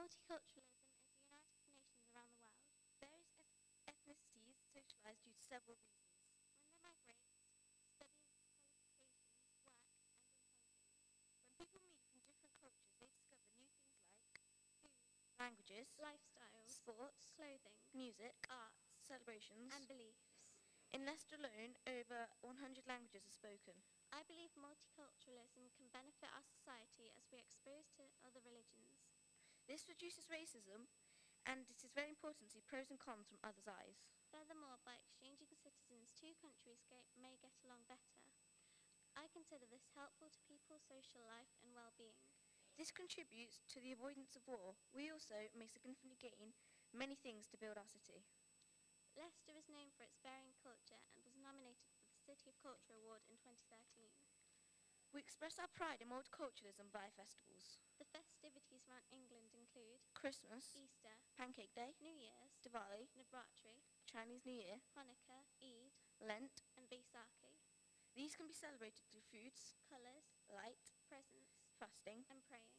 Multiculturalism is the United Nations around the world. Various ethnicities socialize due to several reasons. When they migrate, study qualifications, work and intelligence. When people meet from different cultures, they discover new things like food, languages, lifestyles, sports, clothing, music, arts, celebrations, and beliefs. In Leicester alone, over 100 languages are spoken. I believe multiculturalism can benefit our society as we are exposed to other religions. This reduces racism, and it is very important to see pros and cons from others' eyes. Furthermore, by exchanging citizens, two countries may get along better. I consider this helpful to people's social life and well-being. This contributes to the avoidance of war. We also may significantly gain many things to build our city. Leicester is known for its varying culture and was nominated for the City of Culture Award in 2013. We express our pride in multiculturalism via festivals. The festivities around England include Christmas, Easter, Pancake Day, New Year's, Diwali, Navratri, Chinese New Year, Hanukkah, Eid, Lent, and Vaisakhi. These can be celebrated through foods, colours, light, presents, fasting, and praying.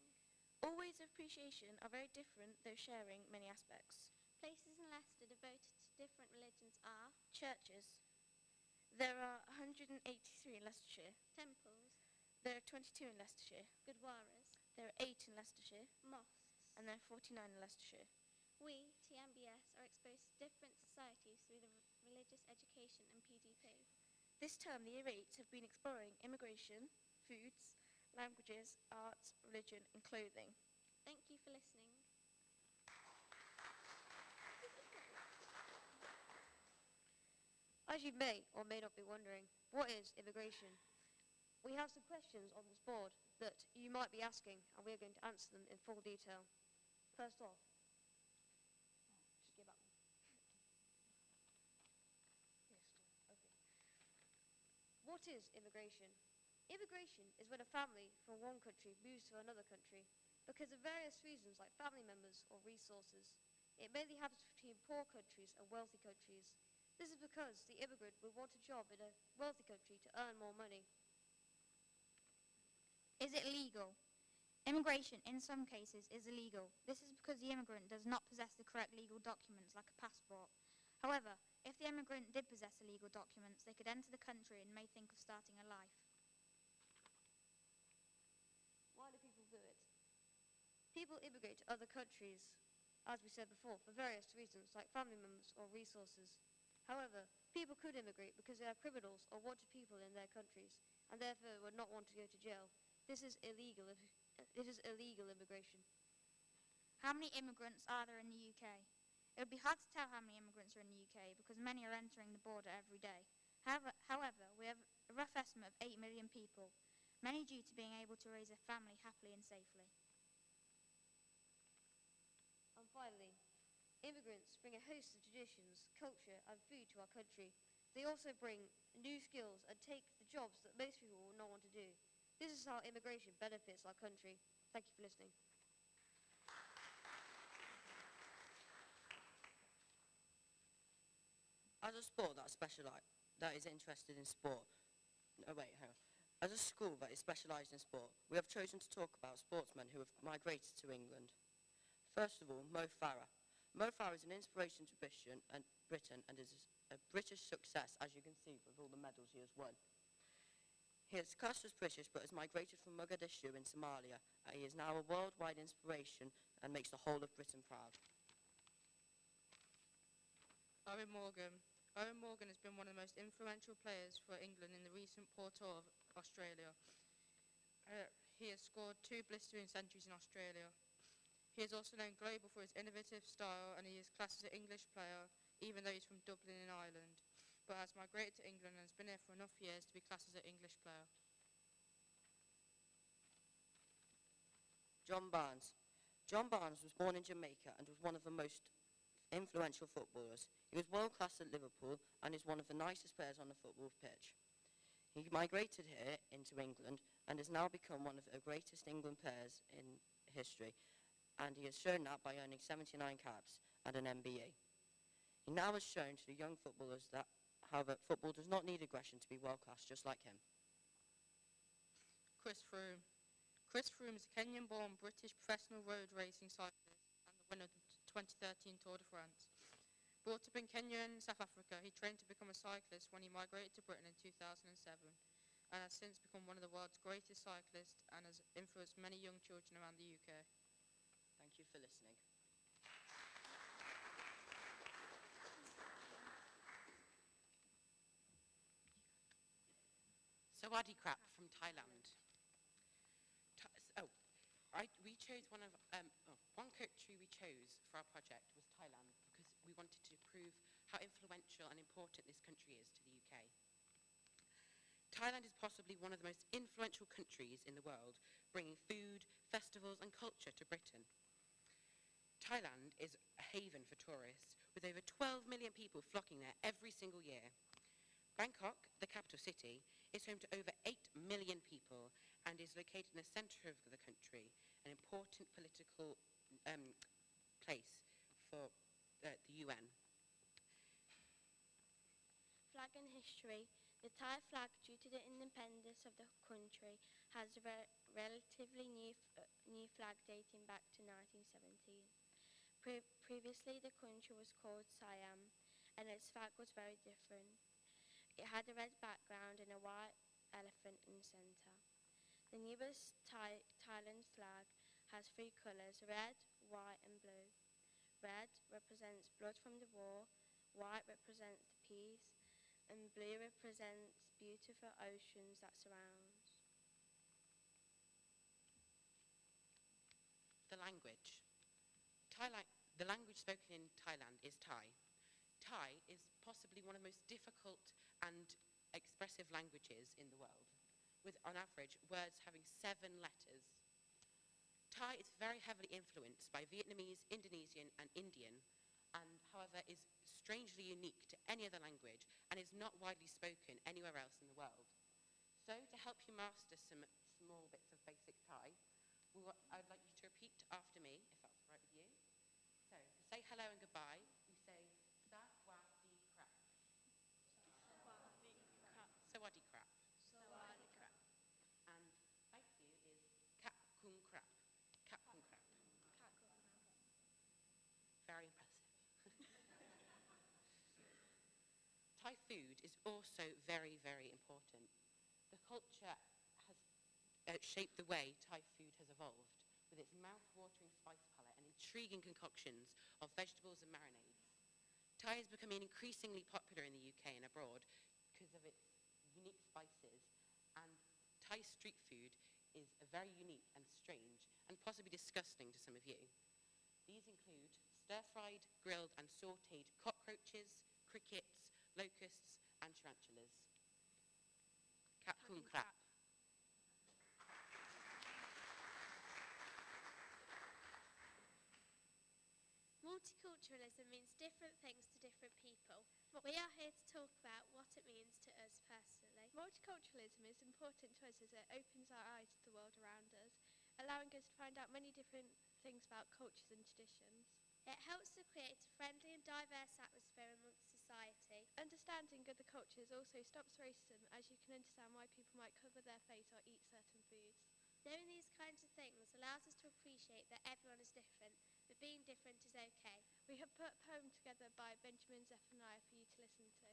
All ways of appreciation are very different, though sharing many aspects. Places in Leicester devoted to different religions are churches. There are 183 in Leicestershire. Temples. There are 22 in Leicestershire. Gurdwaras. There are 8 in Leicestershire. Mosques. And there are 49 in Leicestershire. We, TMBS, are exposed to different societies through the religious education and PDP. This term, the Year 8 have been exploring immigration, foods, languages, arts, religion and clothing. Thank you for listening. As you may or may not be wondering, what is immigration? We have some questions on this board that you might be asking, and we are going to answer them in full detail. First off, just give up. Yes, okay. What is immigration? Immigration is when a family from one country moves to another country because of various reasons like family members or resources. It mainly happens between poor countries and wealthy countries. This is because the immigrant will want a job in a wealthy country to earn more money. Is it legal? Immigration in some cases is illegal. This is because the immigrant does not possess the correct legal documents like a passport. However, if the immigrant did possess the legal documents, they could enter the country and may think of starting a life. Why do people do it? People immigrate to other countries, as we said before, for various reasons like family members or resources. However, people could immigrate because they are criminals or wanted people in their countries, and therefore would not want to go to jail. This is illegal. It is illegal immigration. How many immigrants are there in the UK? It would be hard to tell how many immigrants are in the UK because many are entering the border every day. However, we have a rough estimate of 8 million people, many due to being able to raise a family happily and safely. And finally, immigrants bring a host of traditions, culture and food to our country. They also bring new skills and take the jobs that most people will not want to do. This is how immigration benefits our country. Thank you for listening. As a sport that is interested in sport, As a school that is specialised in sport, we have chosen to talk about sportsmen who have migrated to England. First of all, Mo Farah. Mo Farah is an inspiration to Britain and is a British success, as you can see with all the medals he has won. He is classed as British but has migrated from Mogadishu in Somalia, and he is now a worldwide inspiration and makes the whole of Britain proud. Owen Morgan. Owen Morgan has been one of the most influential players for England in the recent Pro Tour of Australia. He has scored 2 blistering centuries in Australia. He is also known global for his innovative style, and he is classed as an English player, even though he's from Dublin in Ireland, but has migrated to England and has been here for enough years to be classed as an English player. John Barnes. John Barnes was born in Jamaica and was one of the most influential footballers. He was world class at Liverpool and is one of the nicest players on the football pitch. He migrated here into England and has now become one of the greatest England players in history, and he has shown that by earning 79 caps and an MBE. He now has shown to the young footballers that football does not need aggression to be world class, just like him. Chris Froome. Chris Froome is a Kenyan-born British professional road racing cyclist winner of the 2013 Tour de France. Brought up in Kenya and South Africa, he trained to become a cyclist when he migrated to Britain in 2007 and has since become one of the world's greatest cyclists and has influenced many young children around the UK. Thank you for listening. Sawadee Krap from Thailand. We chose one country we chose for our project was Thailand because we wanted to prove how influential and important this country is to the UK. Thailand is possibly one of the most influential countries in the world, bringing food, festivals and culture to Britain. Thailand is a haven for tourists, with over 12 million people flocking there every single year. Bangkok, the capital city, is home to over 8 million people and is located in the centre of the country, an important political place for the UN. Flag and history. The Thai flag, due to the independence of the country, has a relatively new flag dating back to 1917. Previously, the country was called Siam, and its flag was very different. It had a red background and a white elephant in the centre. The newest Thailand flag has 3 colours, red, white and blue. Red represents blood from the war, white represents the peace, and blue represents beautiful oceans that surrounds. The language. The language spoken in Thailand is Thai. Thai is possibly one of the most difficult and expressive languages in the world, with, on average, words having 7 letters. Thai is very heavily influenced by Vietnamese, Indonesian and Indian, and however is strangely unique to any other language and is not widely spoken anywhere else in the world. So to help you master some small bits of basic Thai, I'd like you to repeat after me, if that's all right with you. So to say hello and goodbye, we say Sawadee Krap. Sawadee Krap. Sawadee Krap. And thank you is Kap Kung Krap. Kap Kung Krap. Very impressive. Thai food is also very, very important. The culture has shaped the way Thai food has evolved, with its mouth-watering spice palette and intriguing concoctions of vegetables and marinades. Thai is becoming increasingly popular in the UK and abroad because of its unique spices, and Thai street food is very unique and strange and possibly disgusting to some of you. These include stir-fried, grilled and sautéed cockroaches, crickets, locusts and tarantulas. Kap Kung Krap. Multiculturalism means different things to different people. We are here to talk about what it means to us personally. Multiculturalism is important to us as it opens our eyes to the world around us, allowing us to find out many different things about cultures and traditions. It helps to create a friendly and diverse atmosphere amongst society. Understanding other cultures also stops racism, as you can understand why people might cover their face or eat certain foods. Knowing these kinds of things allows us to appreciate that everyone is different, but being different is okay. We have put a poem together by Benjamin Zephaniah for you to listen to.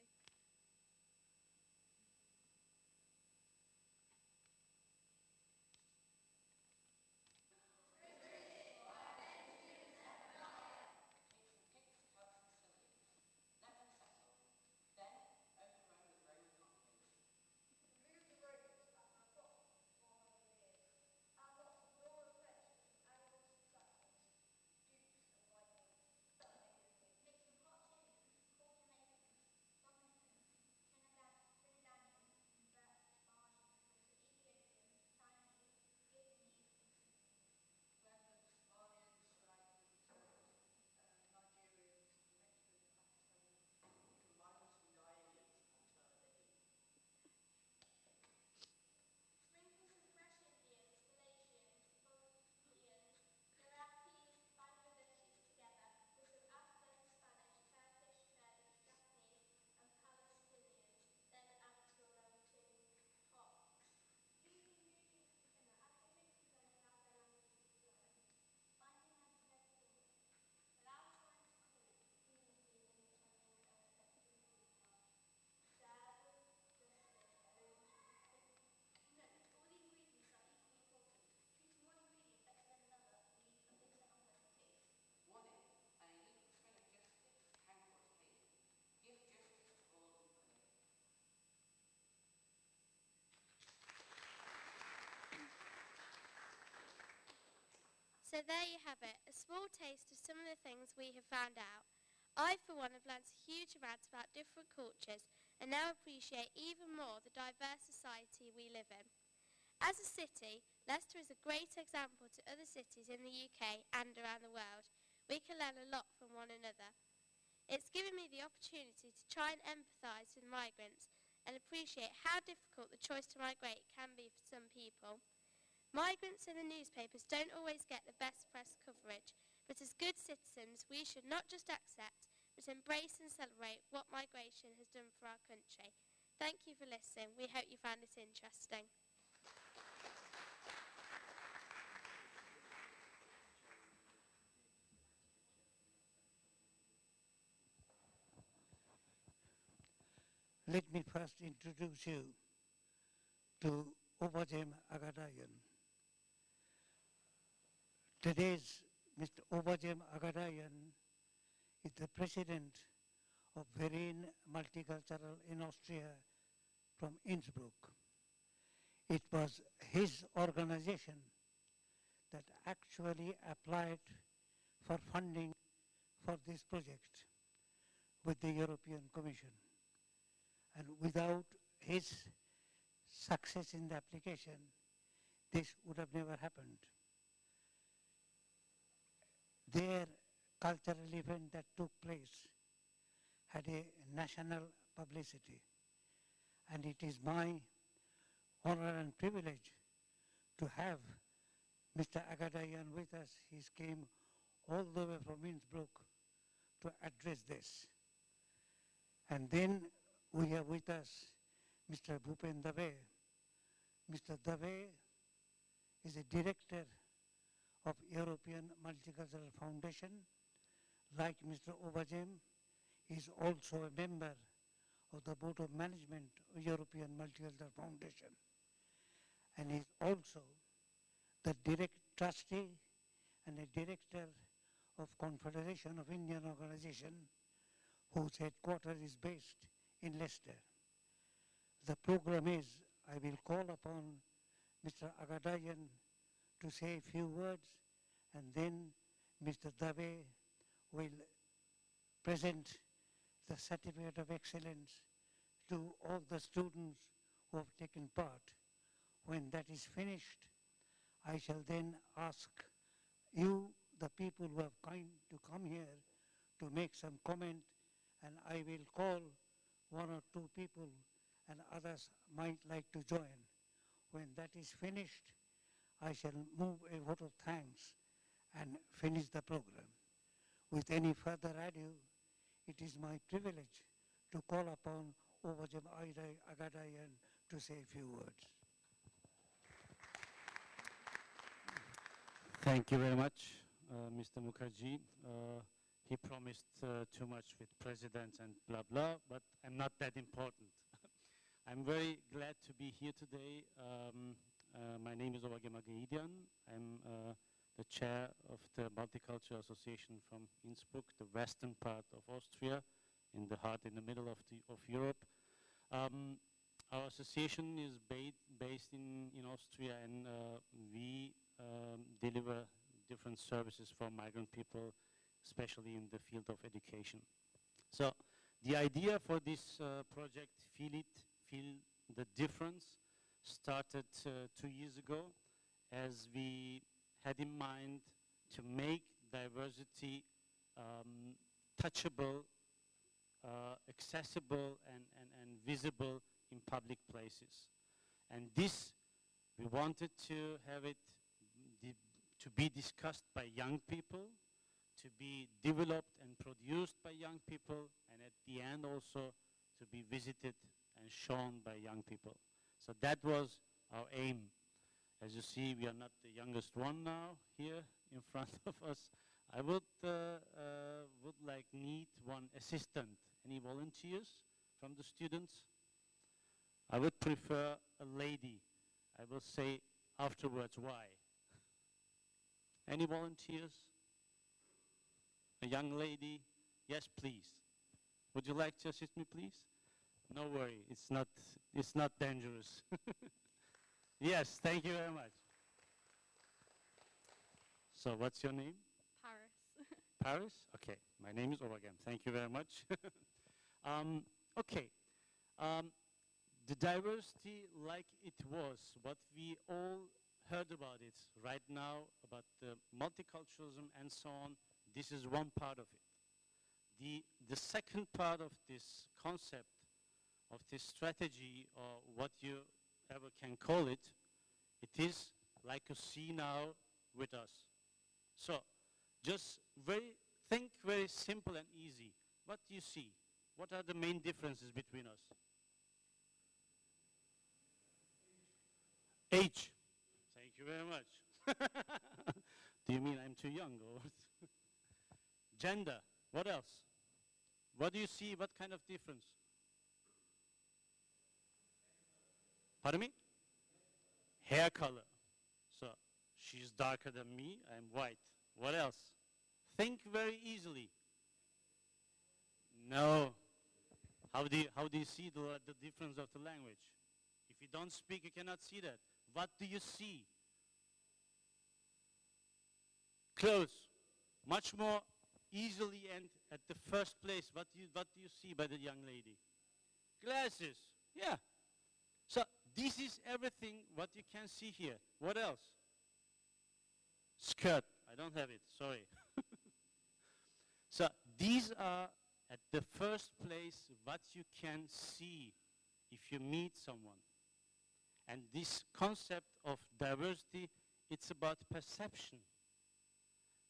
So there you have it, a small taste of some of the things we have found out. I, for one, have learnt a huge amount about different cultures and now appreciate even more the diverse society we live in. As a city, Leicester is a great example to other cities in the UK and around the world. We can learn a lot from one another. It's given me the opportunity to try and empathise with migrants and appreciate how difficult the choice to migrate can be for some people. Migrants in the newspapers don't always get the best press coverage, but as good citizens we should not just accept, but embrace and celebrate what migration has done for our country. Thank you for listening. We hope you found it interesting. Let me first introduce you to Obajem Agadayan. Today's Mr. Obajem Agadayan is the president of Verein Multicultural in Austria from Innsbruck. It was his organization that actually applied for funding for this project with the European Commission. And without his success in the application, this would have never happened. Their cultural event that took place had a national publicity. And it is my honor and privilege to have Mr. Agadayan with us. He came all the way from Innsbruck to address this. And then we have with us Mr. Bhupen Dave. Mr. Dave is a director of European Multicultural Foundation. Like Mr. Obajem, he is also a member of the Board of Management of European Multicultural Foundation. And he is also the direct trustee and a director of Confederation of Indian Organization, whose headquarters is based in Leicester. The program is, I will call upon Mr. Agadayan to say a few words, and then Mr. Dave will present the Certificate of Excellence to all the students who have taken part. When that is finished, I shall then ask you, the people who have to come here, to make some comment, and I will call one or two people and others might like to join. When that is finished, I shall move a vote of thanks and finish the program. With any further ado, it is my privilege to call upon Obajem Agadayan to say a few words. Thank you very much, Mr. Mukherjee. He promised too much with presidents and blah, blah, but I'm not that important. I'm very glad to be here today. My name is Obajem Agadayan. I'm the chair of the Multicultural Association from Innsbruck, the western part of Austria, in the middle of Europe. Our association is based in Austria, and we deliver different services for migrant people, especially in the field of education. So the idea for this project, Feel the Difference, started 2 years ago, as we had in mind to make diversity touchable, accessible, and visible in public places. And this, we wanted to have it to be discussed by young people, to be developed and produced by young people, and at the end also to be visited and shown by young people. So that was our aim. As you see, we are not the youngest one now here in front of us. I would need one assistant. Any volunteers from the students? I would prefer a lady. I will say afterwards why. Any volunteers? A young lady? Yes, please. Would you like to assist me, please? No worry, it's not dangerous. Yes, thank you very much. So what's your name? Paris. Paris? Okay, my name is Oragam. Thank you very much. Okay, the diversity like it was, what we all heard about it right now, about the multiculturalism and so on, this is one part of it. The second part of this concept, of this strategy, or what you ever can call it, it is like you see now with us. So, just think very simple and easy. What do you see? What are the main differences between us? Age. Thank you very much. Do you mean I'm too young or what? Gender. What else? What do you see? What kind of difference? Pardon me? Hair color. So, she's darker than me, I'm white. What else? Think very easily. No. How do you see the difference of the language? If you don't speak, you cannot see that. What do you see? Clothes. Much more easily and at the first place. What do you see by the young lady? Glasses. Yeah. So this is everything what you can see here. What else? Skirt. I don't have it. Sorry. So these are at the first place what you can see if you meet someone. And this concept of diversity, it's about perception.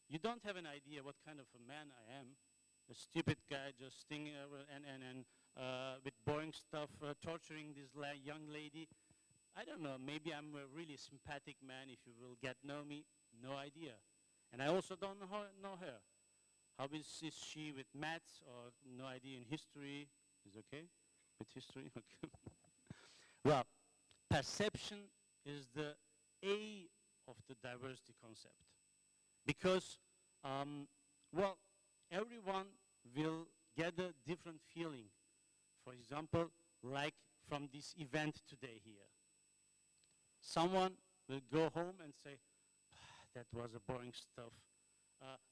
You don't have an idea what kind of a man I am. A stupid guy just stinging and with boring stuff, torturing this young lady. I don't know, maybe I'm a really sympathetic man if you will get know me. No idea. And I also don't know her. How is she with maths or no idea in history? Is okay with history? Okay. Well, perception is the A of the diversity concept. Because, well, everyone will get a different feeling. For example, like from this event today here. Someone will go home and say, that was a boring stuff.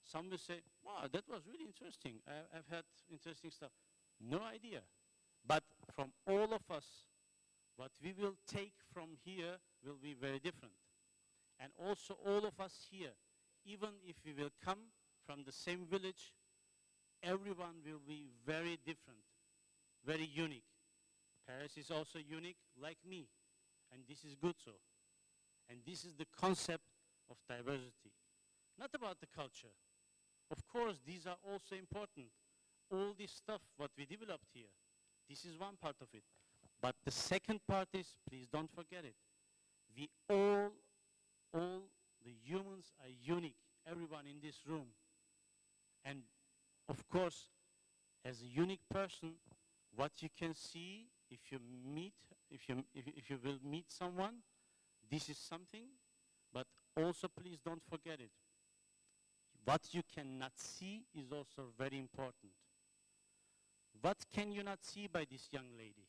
Some will say, wow, that was really interesting. I've had interesting stuff. No idea. But from all of us, what we will take from here will be very different. And also all of us here, even if we will come from the same village, everyone will be very different, very unique. Paris is also unique like me, and this is good so. And this is the concept of diversity. Not about the culture. Of course, these are also important. All this stuff, what we developed here, this is one part of it. But the second part is, please don't forget it. We all the humans are unique, everyone in this room. And of course, as a unique person, what you can see if you will meet someone, this is something, but also please don't forget it. What you cannot see is also very important. What can you not see by this young lady?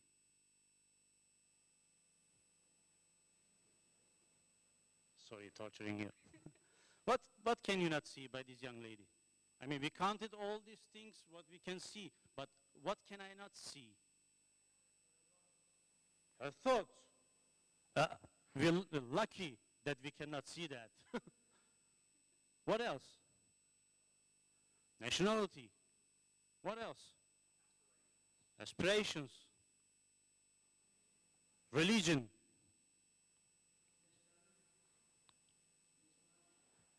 Sorry, torturing you. What can you not see by this young lady? I mean, we counted all these things, what we can see, but what can I not see? Her thoughts. We're lucky that we cannot see that. What else? Nationality. What else? Aspirations. Religion.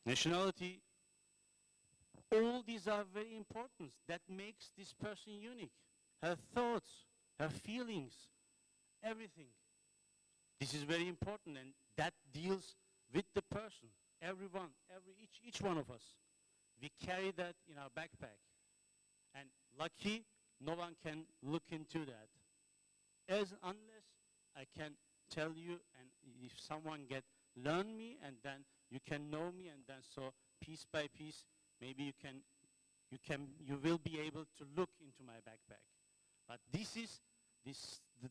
Nationality. All these are very important. That makes this person unique. Her thoughts, her feelings, everything. This is very important, and that deals with the person. Everyone, each one of us. We carry that in our backpack. And lucky, no one can look into that. Unless I can tell you, and if someone learn me, and then you can know me, and then so piece by piece, maybe you will be able to look into my backpack. But this is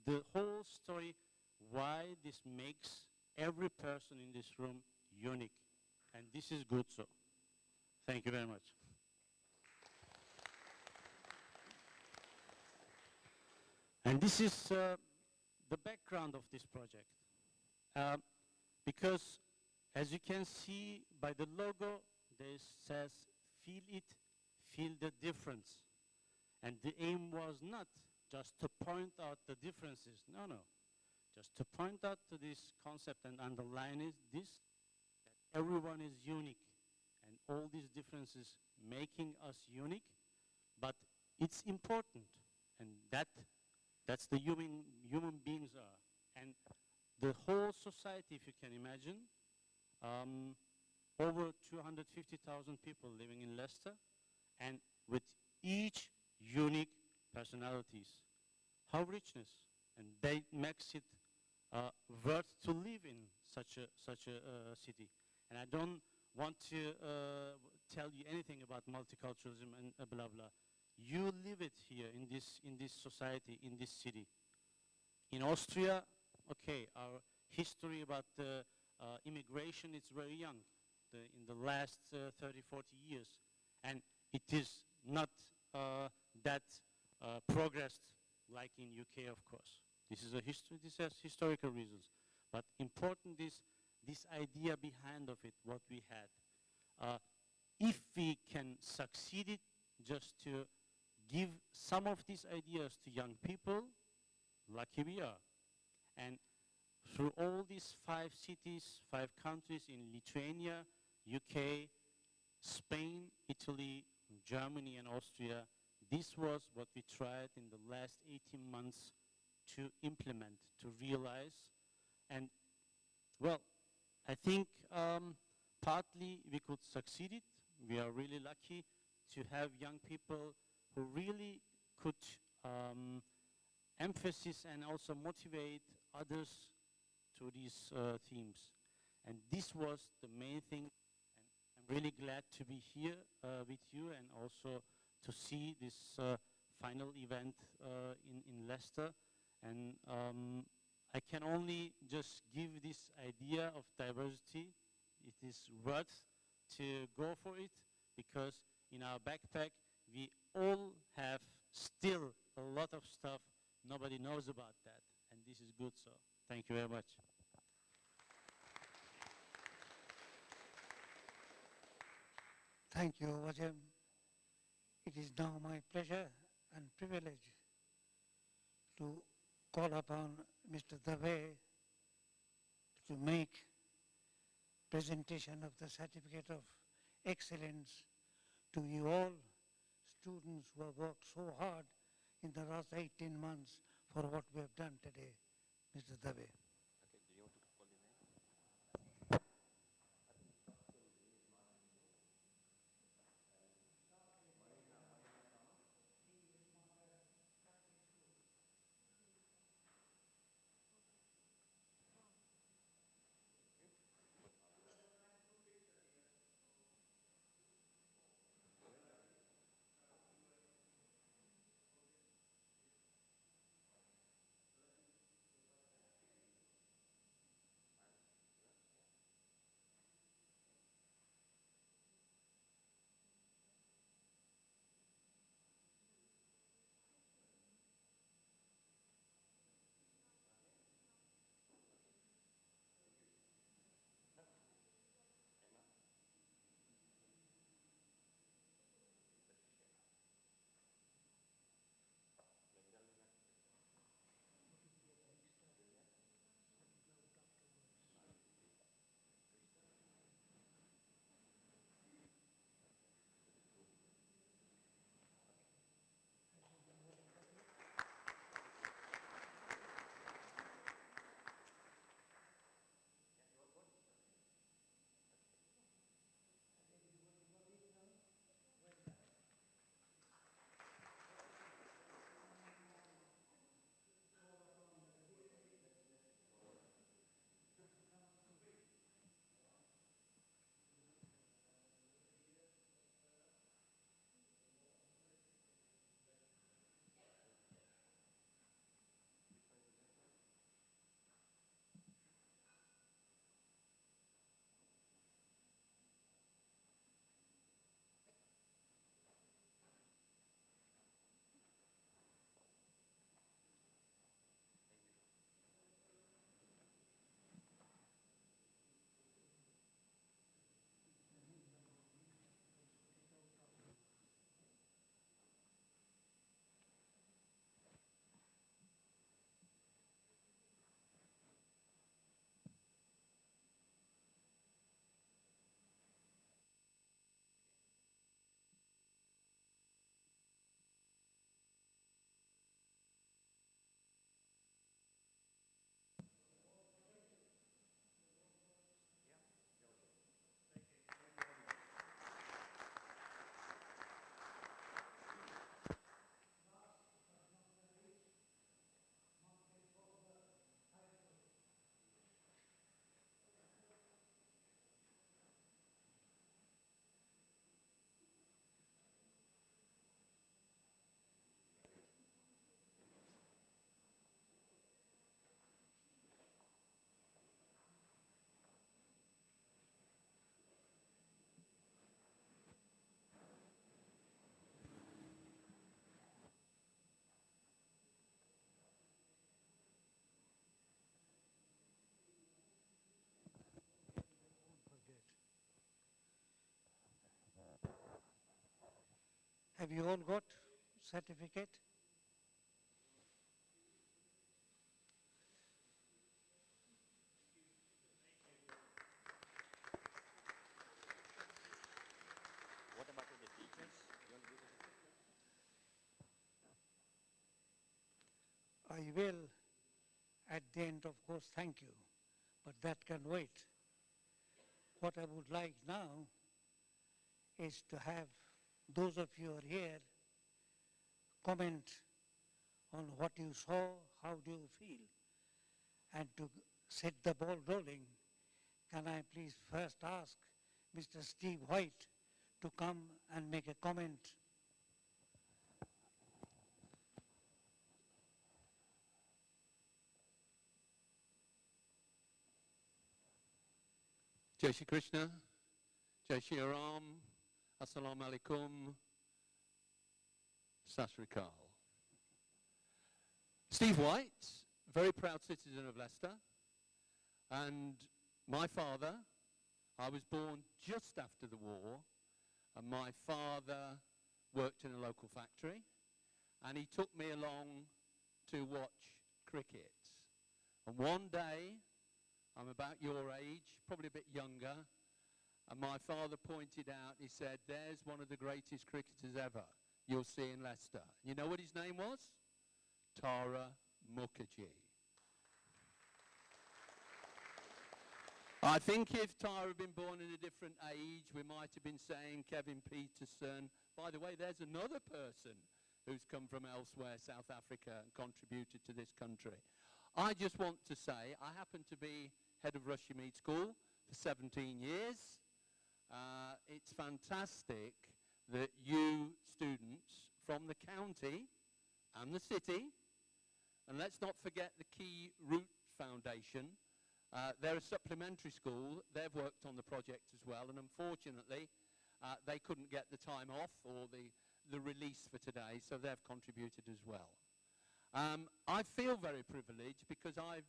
the whole story, why this makes every person in this room unique. And this is good so. Thank you very much. And this is the background of this project. Because as you can see by the logo, there says, feel it, feel the difference. And the aim was not just to point out the differences, no. Just to point out to this concept and underline it, that everyone is unique. And all these differences making us unique, but it's important. And that's the human beings are. And the whole society, if you can imagine, over 250,000 people living in Leicester, and with each unique personalities. How richness, and that makes it worth to live in such a city. And I don't want to tell you anything about multiculturalism and blah blah. You live it here in this society, in this city. In Austria, okay, our history about immigration is very young, in the last 30, 40 years. And it is not that progressed like in UK, of course. This has historical reasons. But important is this idea behind of it, what we had. If we can succeed it just to give some of these ideas to young people, lucky we are. And through all these 5 cities, 5 countries in Lithuania, UK, Spain, Italy, Germany and Austria, this was what we tried in the last 18 months to implement, to realize. And well, I think partly we could succeed it. We are really lucky to have young people who really could emphasize and also motivate others to these themes. And this was the main thing. And I'm really glad to be here with you and also to see this final event in Leicester. And I can only just give this idea of diversity. It is worth to go for it, because in our backpack we all have still a lot of stuff nobody knows about that, and this is good. So thank you very much. Thank you, Wajam. It is now my pleasure and privilege to call upon Mr. Dave to make presentation of the Certificate of Excellence to you all, students who have worked so hard in the last 18 months for what we have done today. Mr. Dave. Have you all got certificate? What about the teachers? You want to do the I will, at the end, of course, thank you, but that can wait. What I would like now is to have those of you who are here comment on what you saw, how do you feel, and to set the ball rolling, can I please first ask Mr. Steve White to come and make a comment. Jai Shri Krishna, Jai Shri Ram, Assalamu Alaikum, Sat Sri Akal. Steve White, very proud citizen of Leicester, and my father, I was born just after the war, and my father worked in a local factory, and he took me along to watch cricket. And one day, I'm about your age, probably a bit younger, and my father pointed out, he said, there's one of the greatest cricketers ever you'll see in Leicester. You know what his name was? Tara Mukherjee. I think if Tara had been born in a different age, we might have been saying Kevin Peterson. By the way, there's another person who's come from elsewhere, South Africa, and contributed to this country. I just want to say, I happen to be head of Rushmead School for 17 years. It's fantastic that you students from the county and the city, and let's not forget the Key Root Foundation, they're a supplementary school. They've worked on the project as well, and unfortunately, they couldn't get the time off or the release for today, so they've contributed as well. I feel very privileged because I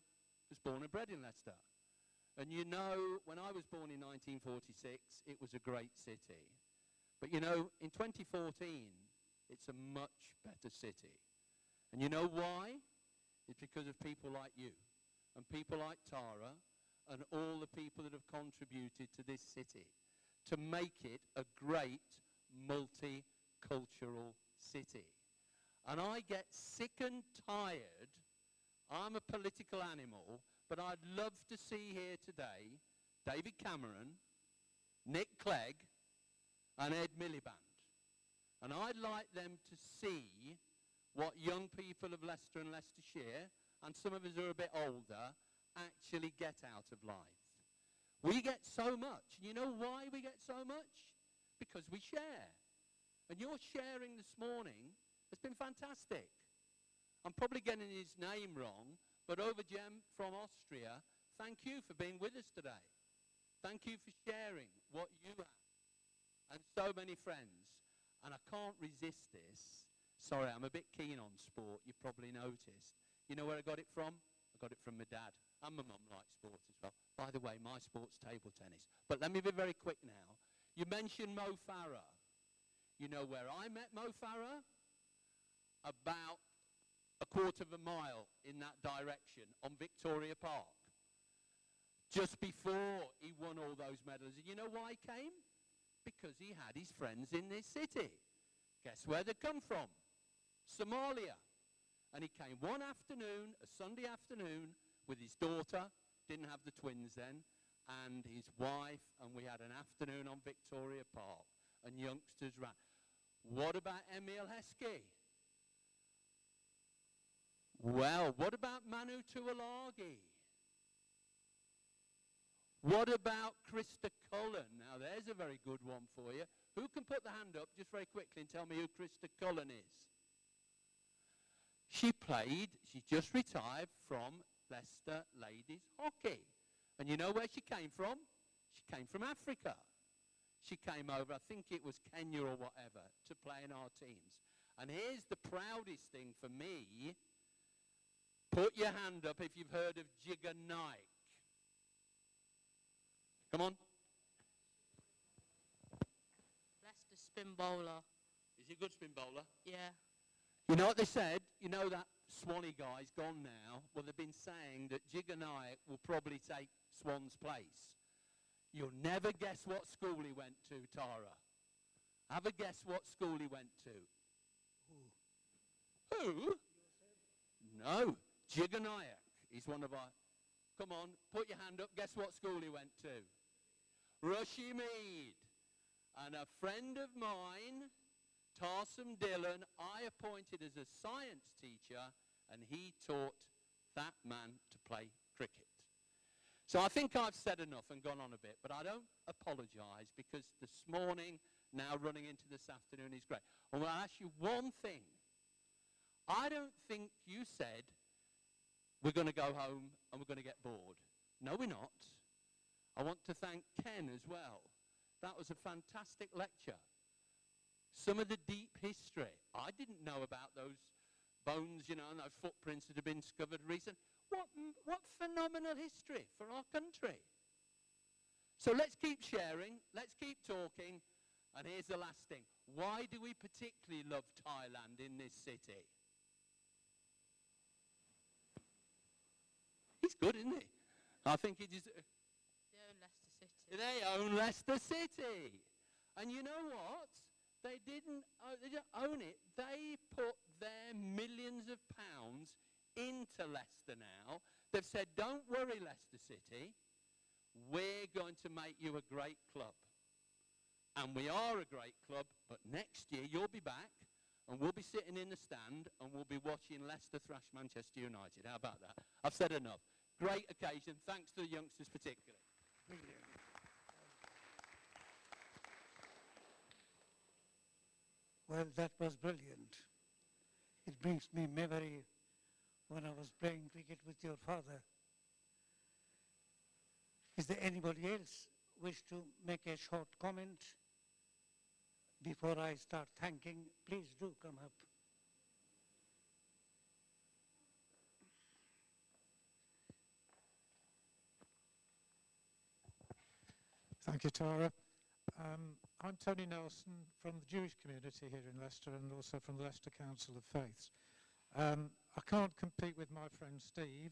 was born and bred in Leicester. And you know, when I was born in 1946, it was a great city. But you know, in 2014, it's a much better city. And you know why? It's because of people like you, and people like Tara, and all the people that have contributed to this city to make it a great multicultural city. And I get sick and tired. I'm a political animal, but I'd love to see here today David Cameron, Nick Clegg, and Ed Miliband. And I'd like them to see what young people of Leicester and Leicestershire, and some of us who are a bit older, actually get out of life. We get so much. And you know why we get so much? Because we share. And your sharing this morning has been fantastic. I'm probably getting his name wrong, but Overjem from Austria, thank you for being with us today. Thank you for sharing what you have. And so many friends. And I can't resist this. Sorry, I'm a bit keen on sport, you probably noticed. You know where I got it from? I got it from my dad. And my mum likes sport as well. By the way, my sport's table tennis. But let me be very quick now. You mentioned Mo Farah. You know where I met Mo Farah? About a quarter of a mile in that direction on Victoria Park. Just before he won all those medals. And you know why he came? Because he had his friends in this city. Guess where they come from? Somalia. And he came one afternoon, a Sunday afternoon, with his daughter, didn't have the twins then, and his wife, and we had an afternoon on Victoria Park, and youngsters ran. What about Emil Heskey? Well, what about Manu Tuolagi? What about Krista Cullen? Now, there's a very good one for you. Who can put the hand up just very quickly and tell me who Krista Cullen is? She just retired from Leicester Ladies Hockey. And you know where she came from? She came from Africa. She came over, I think it was Kenya or whatever, to play in our teams. And here's the proudest thing for me. Put your hand up if you've heard of Jigger Naik. Come on. Leicester spin bowler. Is Is he a good spin bowler? Yeah. You know what they said? You know that Swanee guy's gone now? Well, they've been saying that Jigger Nayak will probably take Swan's place. You'll never guess what school he went to, Tara. Have a guess what school he went to. Who? No, Jigger Nayak. He's one of our... Come on, put your hand up. Guess what school he went to? Rushmede. And a friend of mine, Tarsum Dillon, I appointed as a science teacher, and he taught that man to play cricket. So I think I've said enough and gone on a bit, but I don't apologise because this morning, now running into this afternoon, is great. I want to ask you one thing. I don't think you said we're going to go home and we're going to get bored. No, we're not. I want to thank Ken as well. That was a fantastic lecture. Some of the deep history. I didn't know about those bones, you know, and those footprints that have been discovered recently. What phenomenal history for our country. So let's keep sharing, let's keep talking, and here's the last thing. Why do we particularly love Thailand in this city? He's good, isn't he? I think he just... They own Leicester City. They own Leicester City. And you know what? They didn't own it. They put their millions of pounds into Leicester now. They've said, don't worry, Leicester City. We're going to make you a great club. And we are a great club, but next year you'll be back and we'll be sitting in the stand and we'll be watching Leicester thrash Manchester United. How about that? I've said enough. Great occasion. Thanks to the youngsters particularly. Brilliant. Well, that was brilliant. It brings me memory when I was playing cricket with your father. Is there anybody else wish to make a short comment before I start thanking? Please do come up. Thank you, Tara. I'm Tony Nelson from the Jewish community here in Leicester and also from the Leicester Council of Faiths. I can't compete with my friend Steve,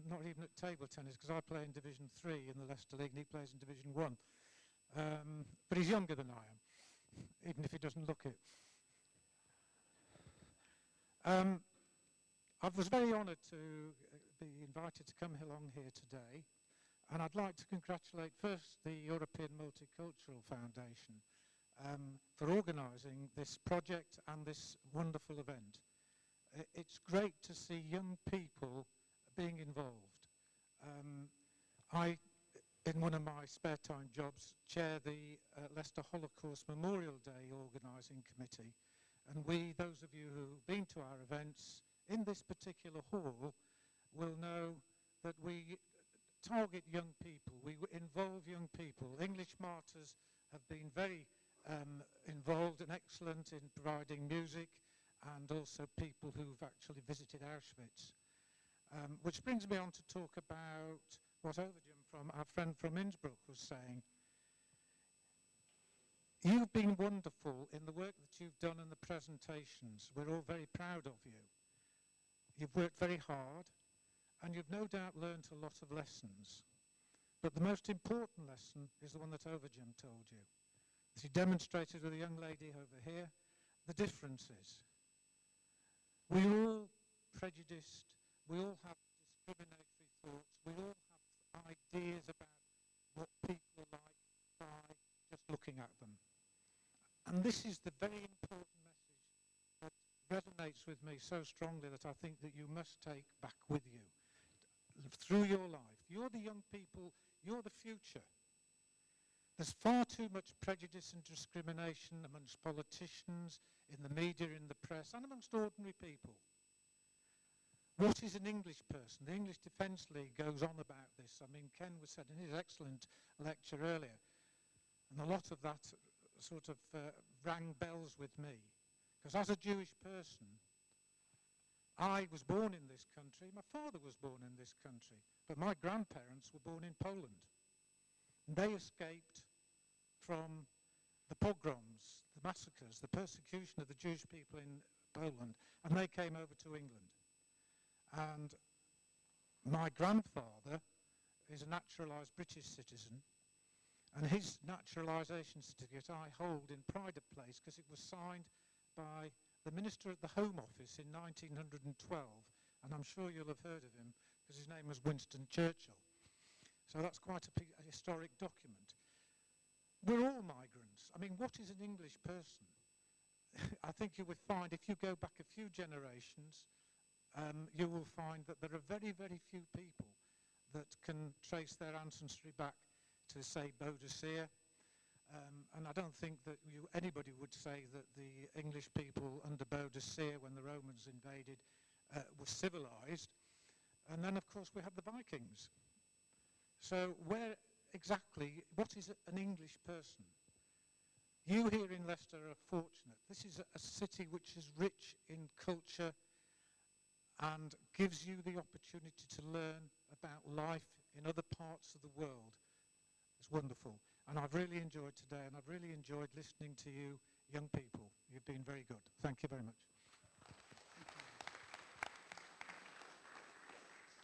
not even at table tennis, because I play in Division 3 in the Leicester League and he plays in Division 1. But he's younger than I am, even if he doesn't look it. I was very honoured to be invited to come along here today. And I'd like to congratulate first the European Multicultural Foundation for organising this project and this wonderful event. It's great to see young people being involved. I, in one of my spare time jobs, chair the Leicester Holocaust Memorial Day organising committee. And we, those of you who've been to our events in this particular hall, will know that we target young people, we involve young people. English Martyrs have been very involved and excellent in providing music and also people who've actually visited Auschwitz. Which brings me on to talk about what Overjum, from our friend from Innsbruck, was saying. You've been wonderful in the work that you've done and the presentations. We're all very proud of you. You've worked very hard. And you've no doubt learnt a lot of lessons. But the most important lesson is the one that Overjum told you. That he demonstrated with a young lady over here, the differences. We're all prejudiced, we all have discriminatory thoughts, we all have ideas about what people are like by just looking at them. And this is the very important message that resonates with me so strongly that I think that you must take back with you. Through your life. You're the young people, you're the future. There's far too much prejudice and discrimination amongst politicians, in the media, in the press, and amongst ordinary people. What is an English person? The English Defence League goes on about this. I mean, Ken was said in his excellent lecture earlier, and a lot of that sort of rang bells with me. Because as a Jewish person, I was born in this country, my father was born in this country, but my grandparents were born in Poland. And they escaped from the pogroms, the massacres, the persecution of the Jewish people in Poland, and they came over to England. And my grandfather is a naturalised British citizen, and his naturalisation certificate I hold in pride of place because it was signed by the Minister at the Home Office in 1912, and I'm sure you'll have heard of him because his name was Winston Churchill. So that's quite a historic document. We're all migrants. I mean, what is an English person? I think you would find, if you go back a few generations, you will find that there are very, very few people that can trace their ancestry back to, say, Boadicea. And I don't think that anybody would say that the English people under Boadicea, when the Romans invaded, were civilized. And then, of course, we have the Vikings. So where exactly, what is an English person? You here in Leicester are fortunate. This is a city which is rich in culture and gives you the opportunity to learn about life in other parts of the world. It's wonderful. And I've really enjoyed today, and I've really enjoyed listening to you young people. You've been very good. Thank you very much.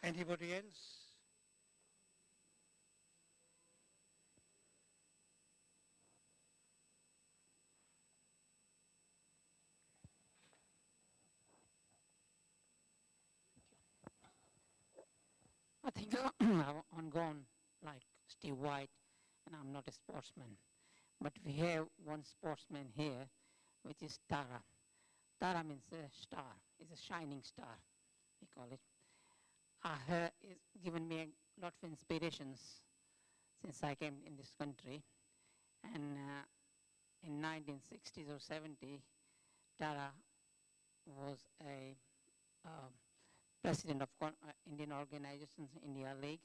Anybody else? I think I'm gone like Steve White, and I'm not a sportsman. But we have one sportsman here, which is Tara. Tara means a star. It's a shining star, we call it. Her has given me a lot of inspirations since I came in this country. And in 1960s or 70, Tara was a president of Indian organizations, India League,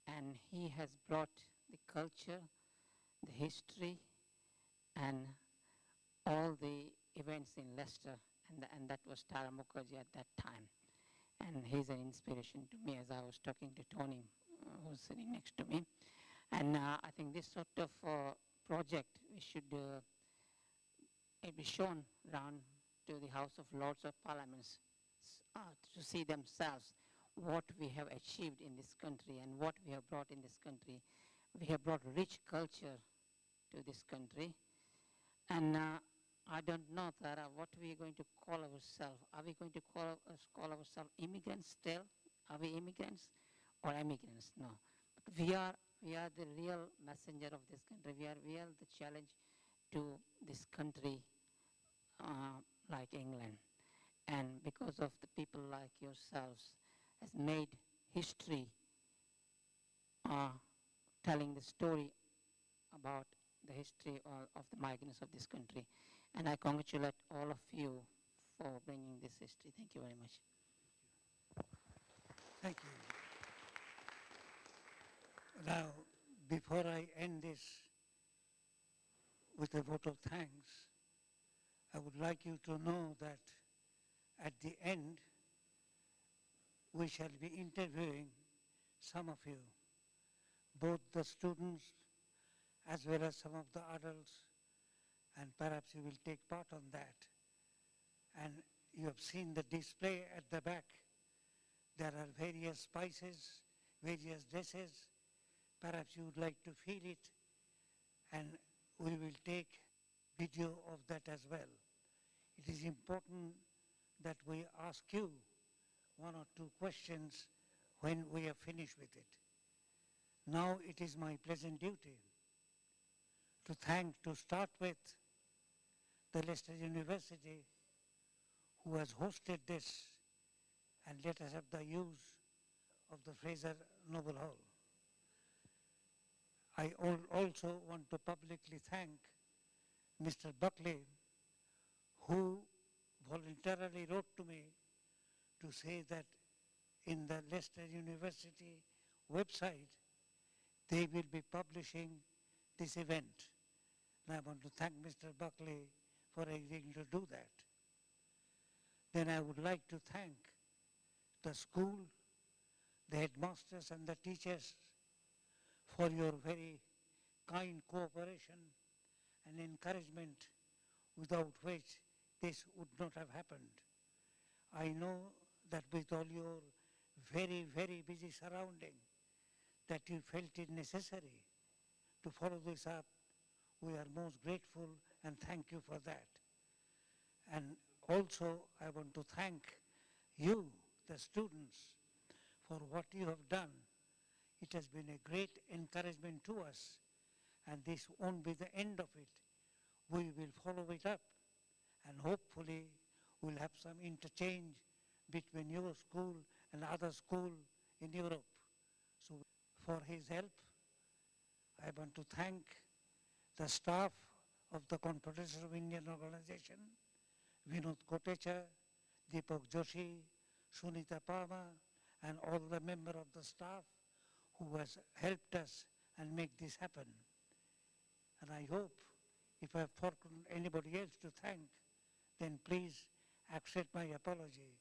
and he has brought the culture, the history, and all the events in Leicester, and that was Tara Mukherjee at that time. And he's an inspiration to me, as I was talking to Tony, who's sitting next to me. And I think this sort of project, we should it be shown around to the House of Lords of Parliaments to see themselves what we have achieved in this country and what we have brought in this country. We have brought rich culture to this country. And I don't know, Tara, what we are going to call ourselves. Are we going to call ourselves immigrants still? Are we immigrants or emigrants? No. But we are the real messenger of this country. We are the challenge to this country like England. And because of the people like yourselves has made history telling the story about the history of the migrants of this country. And I congratulate all of you for bringing this history. Thank you very much. Thank you. Now, before I end this with a vote of thanks, I would like you to know that at the end, we shall be interviewing some of you, both the students as well as some of the adults, and perhaps you will take part on that. And you have seen the display at the back. There are various spices, various dishes. Perhaps you would like to feel it, and we will take video of that as well. It is important that we ask you one or two questions when we are finished with it. Now it is my pleasant duty to start with the Leicester University, who has hosted this, and let us have the use of the Fraser Noble Hall. I also want to publicly thank Mr. Buckley, who voluntarily wrote to me to say that in the Leicester University website, they will be publishing this event. And I want to thank Mr. Buckley for agreeing to do that. Then I would like to thank the school, the headmasters and the teachers for your very kind cooperation and encouragement without which this would not have happened. I know that with all your very, very busy surrounding, that you felt it necessary to follow this up. We are most grateful and thank you for that. And also I want to thank you, the students, for what you have done. It has been a great encouragement to us, and this won't be the end of it. We will follow it up, and hopefully we'll have some interchange between your school and other schools in Europe. So for his help, I want to thank the staff of the Confederation of Indian Organization, Vinod Kotecha, Deepak Joshi, Sunita Parma, and all the members of the staff who has helped us and make this happen. And I hope if I have forgotten anybody else to thank, then please accept my apology.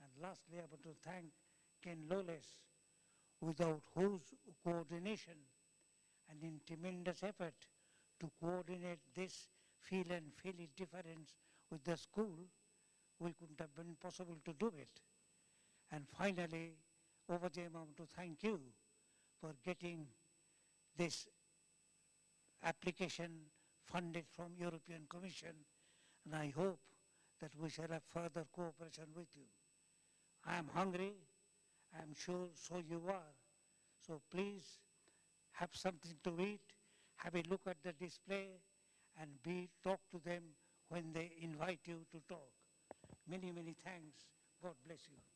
And lastly, I want to thank Ken Lawless, without whose coordination and in tremendous effort to coordinate this feel and feel it difference with the school, we couldn't have been possible to do it. And finally, Overjam, I want to thank you for getting this application funded from European Commission, and I hope that we shall have further cooperation with you. I am hungry, I am sure so you are. So please have something to eat, have a look at the display, and talk to them when they invite you to talk. Many, many thanks. God bless you.